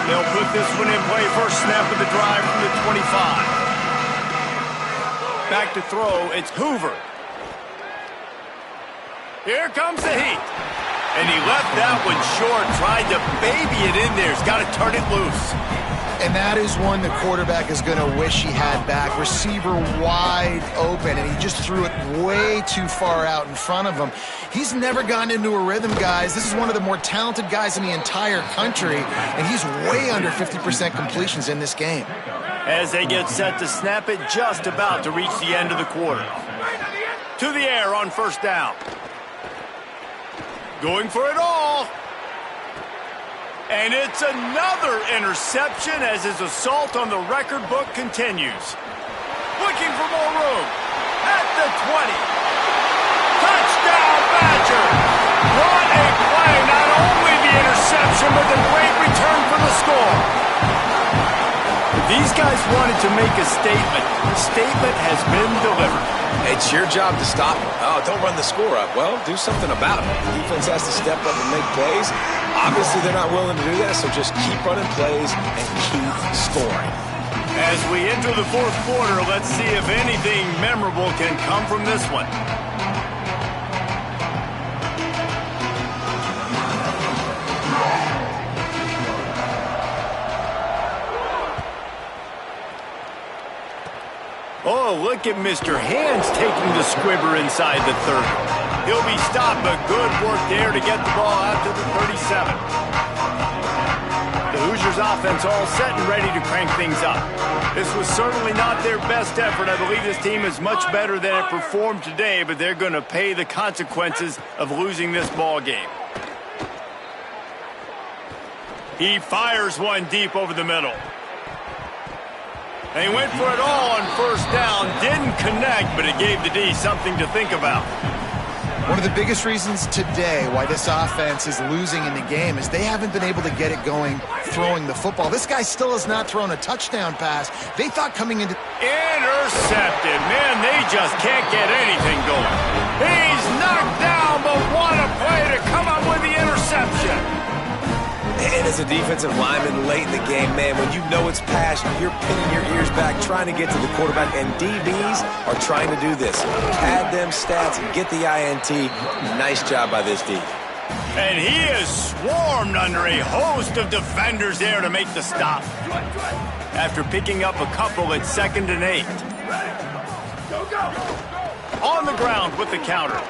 S1: They'll put this one in play. First snap of the drive from the 25. Back to throw. It's Hoover. Here comes the heat. And he left that one short. Tried to baby it in there. He's got to turn it loose.
S4: And that is one the quarterback is going to wish he had back. Receiver wide open, and he just threw it way too far out in front of him. He's never gotten into a rhythm, guys. This is one of the more talented guys in the entire country, and he's way under 50% completions in this game.
S1: As they get set to snap it, just about to reach the end of the quarter. To the air on first down. Going for it all. And it's another interception as his assault on the record book continues. Looking for more room. At the 20. Touchdown, Badger! What a play! Not only the interception, but the great return for the score. These guys wanted to make a statement. The statement has been delivered.
S3: It's your job to stop them. Oh, don't run the score up. Well, do something about it. The defense has to step up and make plays. Obviously, they're not willing to do that, so just keep running plays and keep scoring.
S1: As we enter the fourth quarter, let's see if anything memorable can come from this one. Oh, look at Mr. Hands taking the squibber inside the 30. He'll be stopped, but good work there to get the ball out to the 37. The Hoosiers Badgers offense all set and ready to crank things up. This was certainly not their best effort. I believe this team is much better than it performed today, but they're going to pay the consequences of losing this ball game. He fires one deep over the middle. They went for it all on first down. Didn't connect, but it gave the D something to think about.
S4: One of the biggest reasons today why this offense is losing in the game is they haven't been able to get it going throwing the football. This guy still has not thrown a touchdown pass. They thought coming into...
S1: Intercepted. Man, they just can't get anything going. He's knocked down, but what a play to come up with the interception.
S3: And as a defensive lineman late in the game, man, when you know it's past, you're pinning your ears back, trying to get to the quarterback, and DBs are trying to do this. Pad them stats and get the INT. Nice job by this D.
S1: And he is swarmed under a host of defenders there to make the stop. After picking up a couple at 2nd and 8. On the ground with the counter.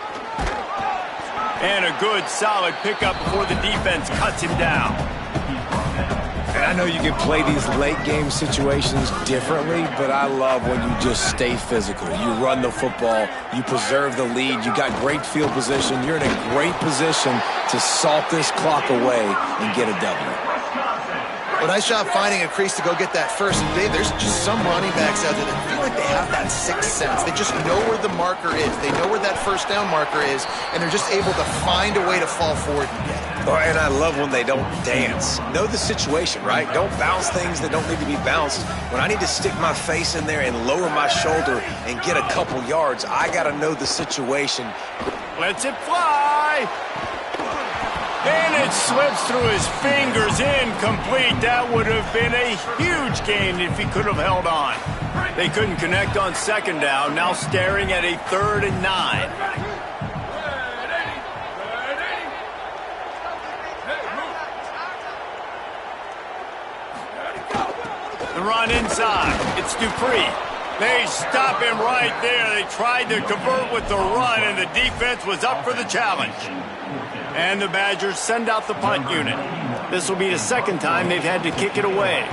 S1: And a good, solid pickup before the defense cuts him down.
S3: And I know you can play these late-game situations differently, but I love when you just stay physical. You run the football, you preserve the lead, you got great field position, you're in a great position to salt this clock away and get a W.
S4: But nice job finding a crease to go get that first. And Dave, there's just some running backs out there that feel like they have that sixth sense. They just know where the marker is. They know where that first down marker is, and they're just able to find a way to fall forward and get it.
S3: Oh, and I love when they don't dance. Know the situation, right? Don't bounce things that don't need to be bounced. When I need to stick my face in there and lower my shoulder and get a couple yards, I got to know the situation.
S1: Lets it fly. And it slips through his fingers, incomplete. That would have been a huge gain if he could have held on. They couldn't connect on 2nd down, now staring at a 3rd and 9. The run inside. It's Dupree. They stop him right there. They tried to convert with the run, and the defense was up for the challenge. And the Badgers send out the punt unit. This will be the 2nd time they've had to kick it away.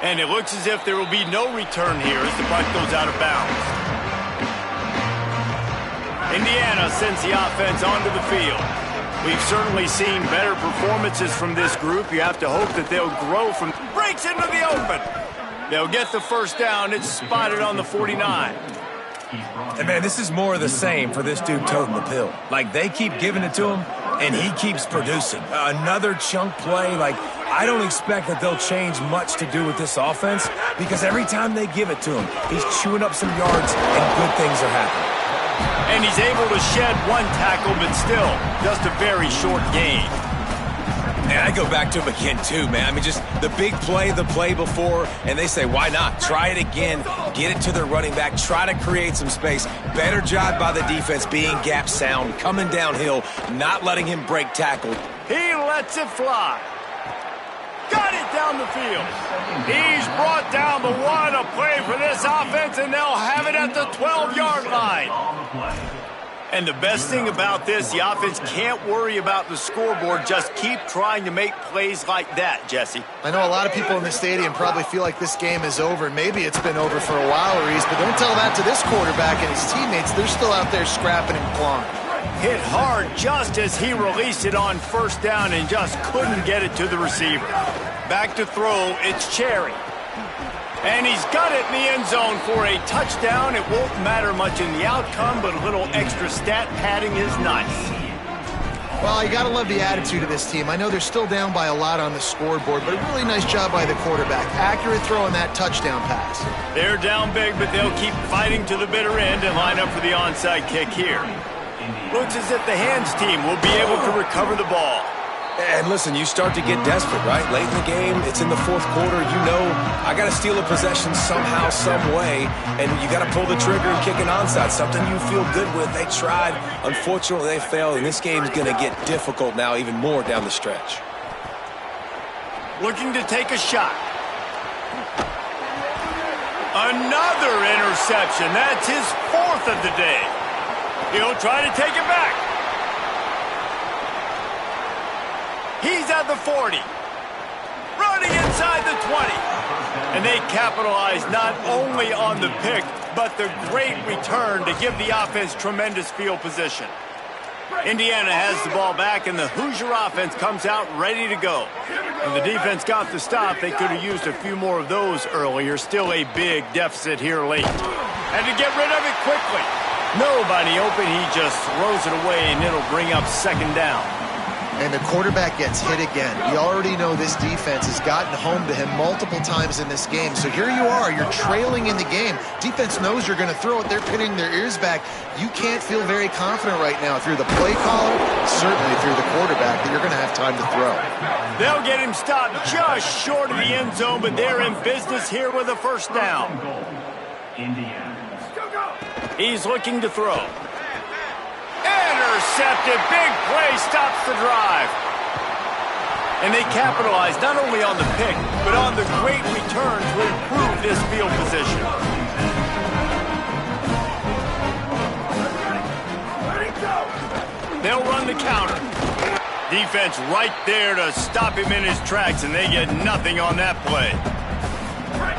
S1: And it looks as if there will be no return here as the punt goes out of bounds. Indiana sends the offense onto the field. We've certainly seen better performances from this group. You have to hope that they'll grow from... Breaks into the open. They'll get the first down. It's spotted on the 49.
S3: And, man, this is more of the same for this dude toting the pill. Like, they keep giving it to him, and he keeps producing. Another chunk play. Like, I don't expect that they'll change much to do with this offense because every time they give it to him, he's chewing up some yards, and good things are happening.
S1: And he's able to shed one tackle, but still, just a very short gain.
S3: And I go back to him again, too, man. I mean, just the big play, the play before, and they say, why not? Try it again, get it to their running back, try to create some space. Better job by the defense being gap sound, coming downhill, not letting him break tackle.
S1: He lets it fly. Got it down the field. He's brought down the one, a play for this offense, and they'll have it at the 12-yard line. And the best thing about this, the offense can't worry about the scoreboard. Just keep trying to make plays like that, Jesse.
S4: I know a lot of people in the stadium probably feel like this game is over. Maybe it's been over for a while, Reese, but don't tell that to this quarterback and his teammates. They're still out there scrapping and clawing.
S1: Hit hard just as he released it on first down and just couldn't get it to the receiver. Back to throw, it's Cherry. And he's got it in the end zone for a touchdown. It won't matter much in the outcome, but a little extra stat padding is nice.
S4: Well, you got to love the attitude of this team. I know they're still down by a lot on the scoreboard, but a really nice job by the quarterback. Accurate throw on that touchdown pass.
S1: They're down big, but they'll keep fighting to the bitter end and line up for the onside kick here. Looks as if the hands team will be able to recover the ball.
S3: And listen, you start to get desperate, right? Late in the game, it's in the 4th quarter. You know, I got to steal a possession somehow, some way, and you got to pull the trigger and kick an onside, something you feel good with. They tried. Unfortunately, they failed, and this game's going to get difficult now, even more down the stretch.
S1: Looking to take a shot. Another interception. That's his 4th of the day. He'll try to take it back. He's at the 40. Running inside the 20. And they capitalize not only on the pick, but the great return to give the offense tremendous field position. Indiana has the ball back, and the Hoosier offense comes out ready to go. And the defense got the stop. They could have used a few more of those earlier. Still a big deficit here late. And to get rid of it quickly. Nobody open. He just throws it away, and it'll bring up second down.
S4: And the quarterback gets hit again. We already know this defense has gotten home to him multiple times in this game. So here you are, you're trailing in the game. Defense knows you're going to throw it. They're pinning their ears back. You can't feel very confident right now through the play caller, certainly through the quarterback, that you're going to have time to throw.
S1: They'll get him stopped just short of the end zone, but they're in business here with a first down. He's looking to throw. Intercepted. Big play stops the drive. And they capitalize not only on the pick, but on the great return to improve this field position. They'll run the counter. Defense right there to stop him in his tracks, and they get nothing on that play.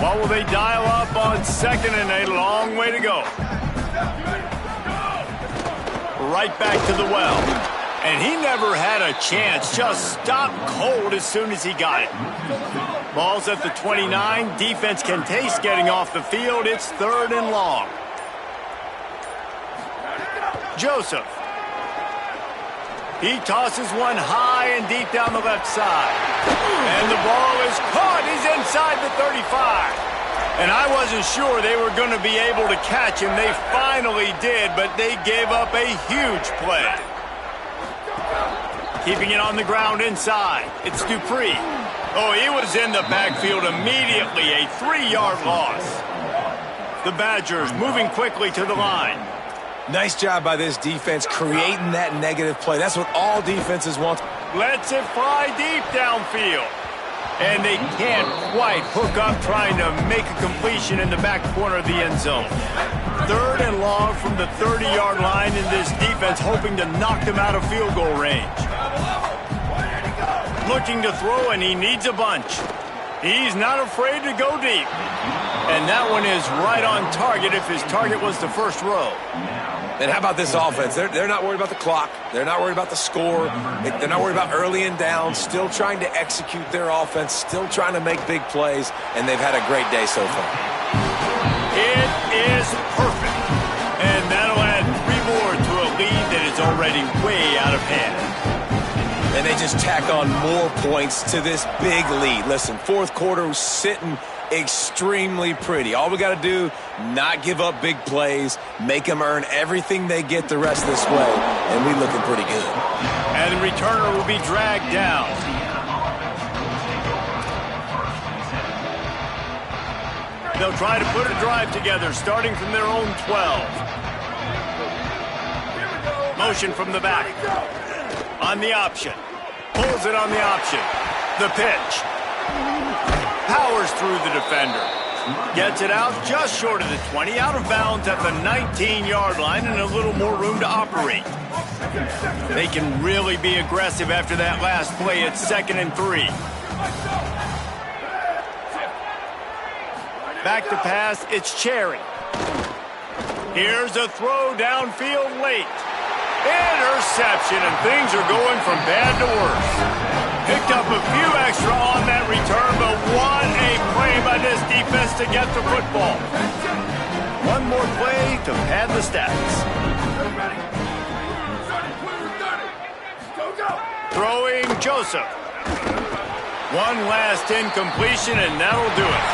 S1: What will they dial up on second and a long way to go? Right back to the well. And he never had a chance. Just stopped cold as soon as he got it. Ball's at the 29. Defense can taste getting off the field. It's third and long. Joseph. He tosses one high and deep down the left side. And the ball is caught. He's inside the 35. And I wasn't sure they were going to be able to catch him. They finally did, but they gave up a huge play. Keeping it on the ground inside. It's Dupree. Oh, he was in the backfield immediately. A 3-yard loss. The Badgers moving quickly to the line.
S3: Nice job by this defense creating that negative play. That's what all defenses want.
S1: Lets it fly deep downfield. And they can't quite hook up trying to make a completion in the back corner of the end zone. Third and long from the 30-yard line, in this defense hoping to knock them out of field goal range. Looking to throw, and he needs a bunch. He's not afraid to go deep. And that one is right on target if his target was the first row.
S3: And how about this offense? They're not worried about the clock. They're not worried about the score. They're not worried about early and down. Still trying to execute their offense. Still trying to make big plays. And they've had a great day so far.
S1: It is perfect. And that'll add 3 more to a lead that is already way out of hand.
S3: And they just tack on more points to this big lead. Listen, fourth quarter was sitting extremely pretty. All we got to do, not give up big plays, make them earn everything they get the rest of this way, and we looking pretty good.
S1: And the returner will be dragged down. They'll try to put a drive together, starting from their own 12. Motion from the back. On the option. Pulls it on the option. The pitch. Powers through the defender. Gets it out just short of the 20, out of bounds at the 19-yard line, and a little more room to operate. They can really be aggressive after that last play. It's 2nd and 3. Back to pass, it's Cherry. Here's a throw downfield late. Interception, and things are going from bad to worse. Picked up a few extra on that return, but what a play by this defense to get the football. One more play to pad the stats. Throwing Joseph. One last incompletion, and that'll do it.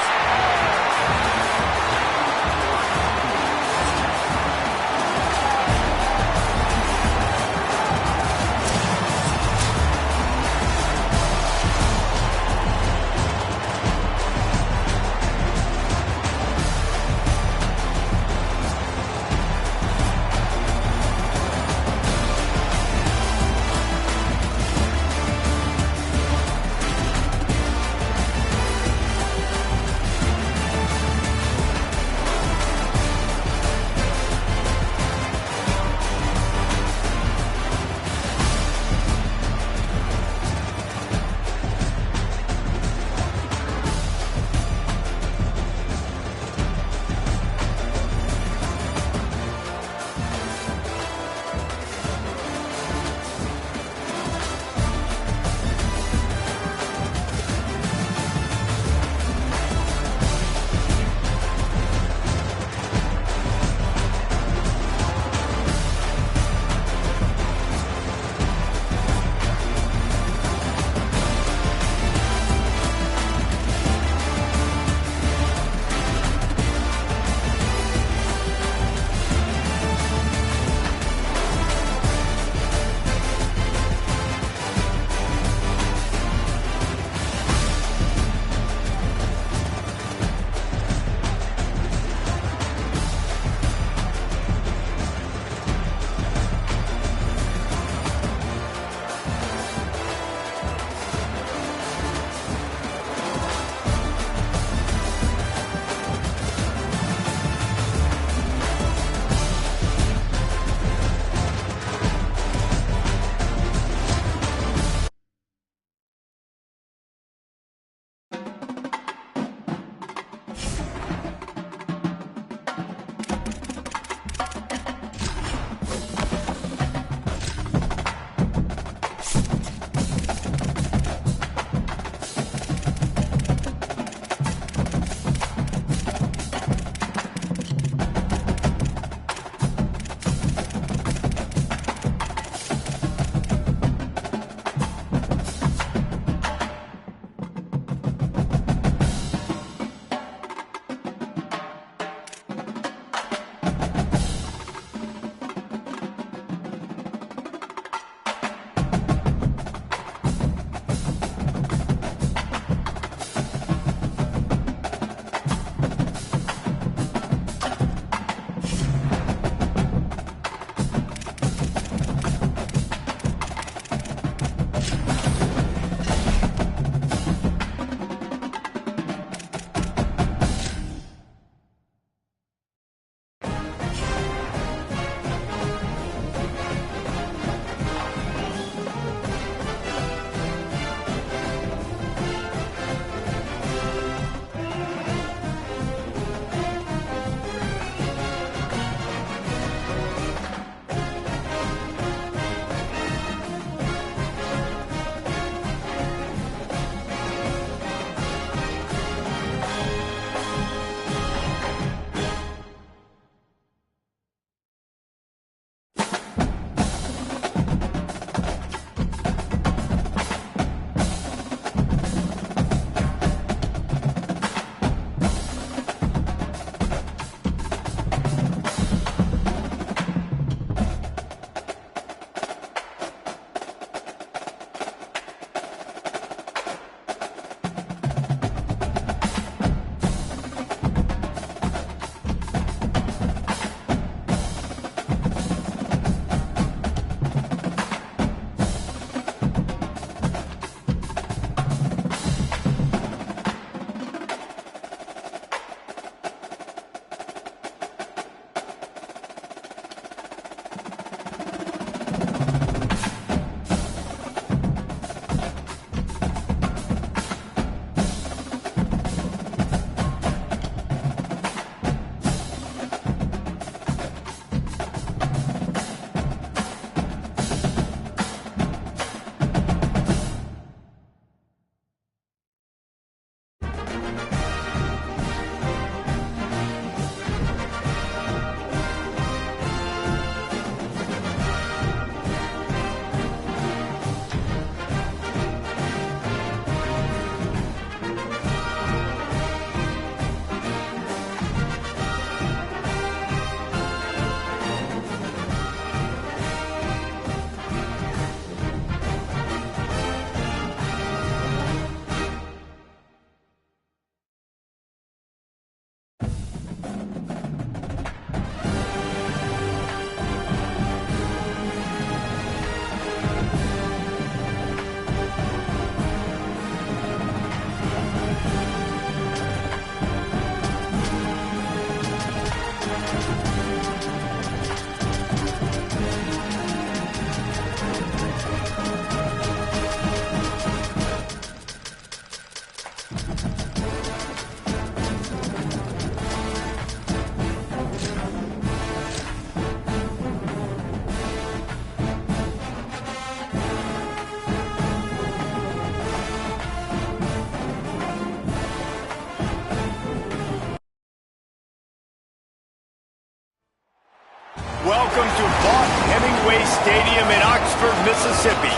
S1: Stadium in Oxford, Mississippi.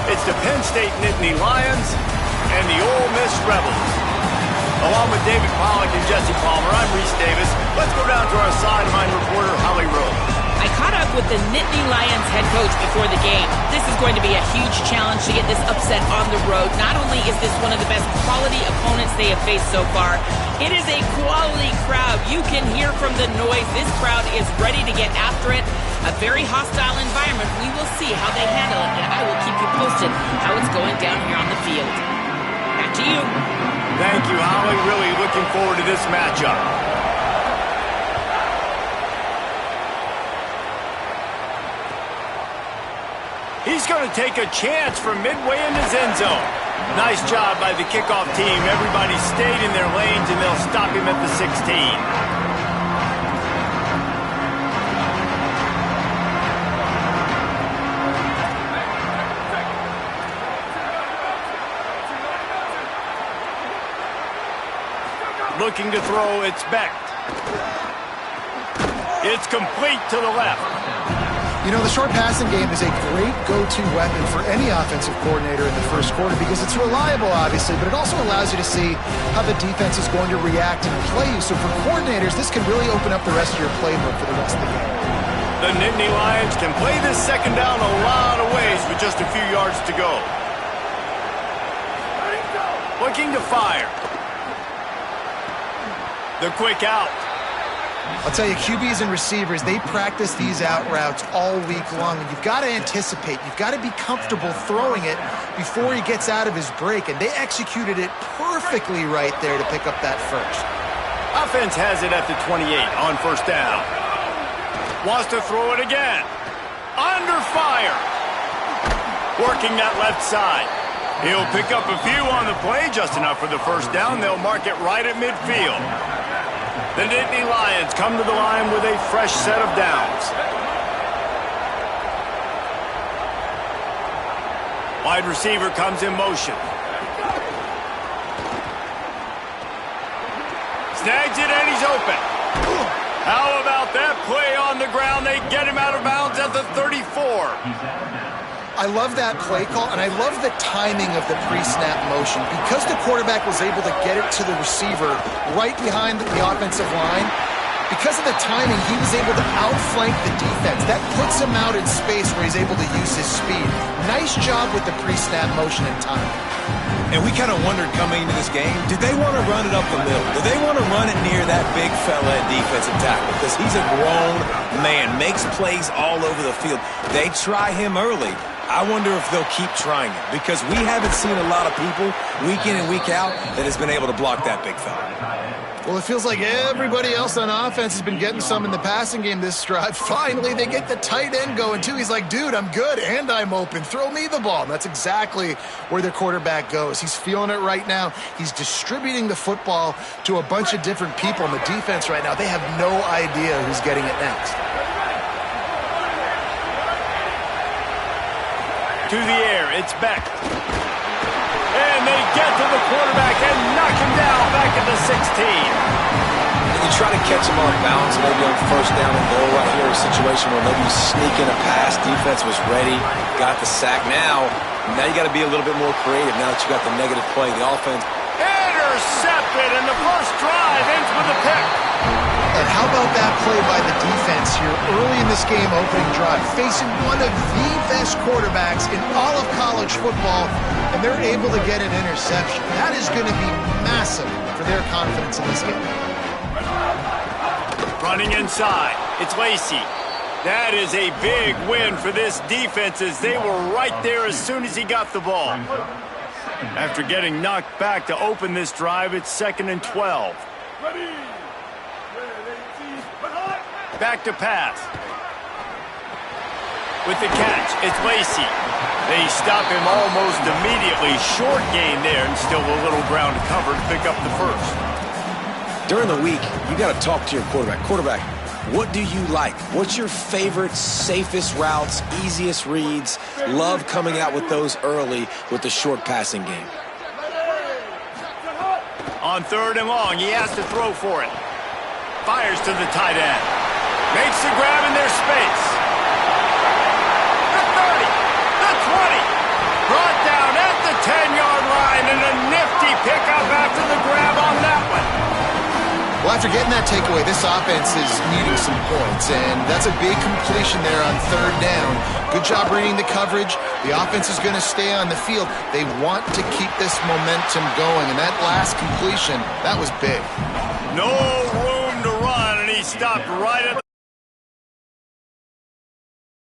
S1: It's the Penn State Nittany Lions and the Ole Miss Rebels. Along with David Pollack and Jesse Palmer, I'm Reese Davis. Let's go down to our sideline reporter, Holly Rose.
S2: I caught up with the Nittany Lions head coach before the game. This is going to be a huge challenge to get this upset on the road. Not only is this one of the best quality opponents they have faced so far, it is a quality crowd. You can hear from the noise. This crowd is ready to get after it. A very hostile environment. We will see how they handle it, and I will keep you posted how it's going down here on the field. Back to you.
S1: Thank you, Holly. Really looking forward to this matchup. He's going to take a chance from midway in his end zone. Nice job by the kickoff team. Everybody stayed in their lanes, and they'll stop him at the 16. Looking to throw, it's Beck. It's complete to the left.
S4: You know, the short passing game is a great go-to weapon for any offensive coordinator in the first quarter because it's reliable, obviously, but it also allows you to see how the defense is going to react and play you. So for coordinators, this can really open up the rest of your playbook for the rest of the game.
S1: The Nittany Lions can play this second down a lot of ways with just a few yards to go. Looking to fire. The quick out.
S4: I'll tell you, QBs and receivers, they practice these out routes all week long. And you've got to anticipate. You've got to be comfortable throwing it before he gets out of his break. And they executed it perfectly right there to pick up that first.
S1: Offense has it at the 28 on first down. Wants to throw it again. Under fire. Working that left side. He'll pick up a few on the play, just enough for the first down. They'll mark it right at midfield. The Nittany Lions come to the line with a fresh set of downs. Wide receiver comes in motion. Snags it and he's open. How about that play on the ground? They get him out of bounds at the 34.
S4: I love that play call, and I love the timing of the pre-snap motion. Because the quarterback was able to get it to the receiver right behind the offensive line, because of the timing, he was able to outflank the defense. That puts him out in space where he's able to use his speed. Nice job with the pre-snap motion and timing.
S3: And we kind of wondered coming into this game, did they want to run it up the middle? Did they want to run it near that big fella at defensive tackle? Because he's a grown man, makes plays all over the field. They try him early. I wonder if they'll keep trying it because we haven't seen a lot of people week in and week out that has been able to block that big fella.
S4: Well, it feels like everybody else on offense has been getting some in the passing game this drive. Finally, they get the tight end going, too. He's like, dude, I'm good, and I'm open. Throw me the ball. And that's exactly where their quarterback goes. He's feeling it right now. He's distributing the football to a bunch of different people in the defense right now. They have no idea who's getting it next.
S1: To the air, it's Beck. And they get to the quarterback and knock him down back at the 16.
S3: And you try to catch him off balance, maybe on first down and goal right here, a situation where maybe you sneak in a pass, defense was ready, got the sack. Now you got to be a little bit more creative now that you got the negative play. The offense.
S1: Intercepted, and the first drive ends with a pick.
S4: And how about that play by the defense here early in this game opening drive, facing one of the best quarterbacks in all of college football, and they're able to get an interception. That is going to be massive for their confidence in this game.
S1: Running inside, it's Lacey. That is a big win for this defense as they were right there as soon as he got the ball. After getting knocked back to open this drive, it's 2nd and 12. Back to pass. With the catch, it's Lacey. They stop him almost immediately. Short gain there and still a little ground to cover to pick up the first.
S3: During the week, you got to talk to your quarterback. Quarterback, what do you like? What's your favorite, safest routes, easiest reads? Love coming out with those early with the short passing game.
S1: On 3rd and long, he has to throw for it. Fires to the tight end. Makes the grab in their space. The pickup after the grab on that one.
S4: Well, after getting that takeaway, this offense is needing some points, and that's a big completion there on third down. Good job reading the coverage. The offense is going to stay on the field. They want to keep this momentum going, and that last completion, that was big.
S1: No room to run, and he stopped right at the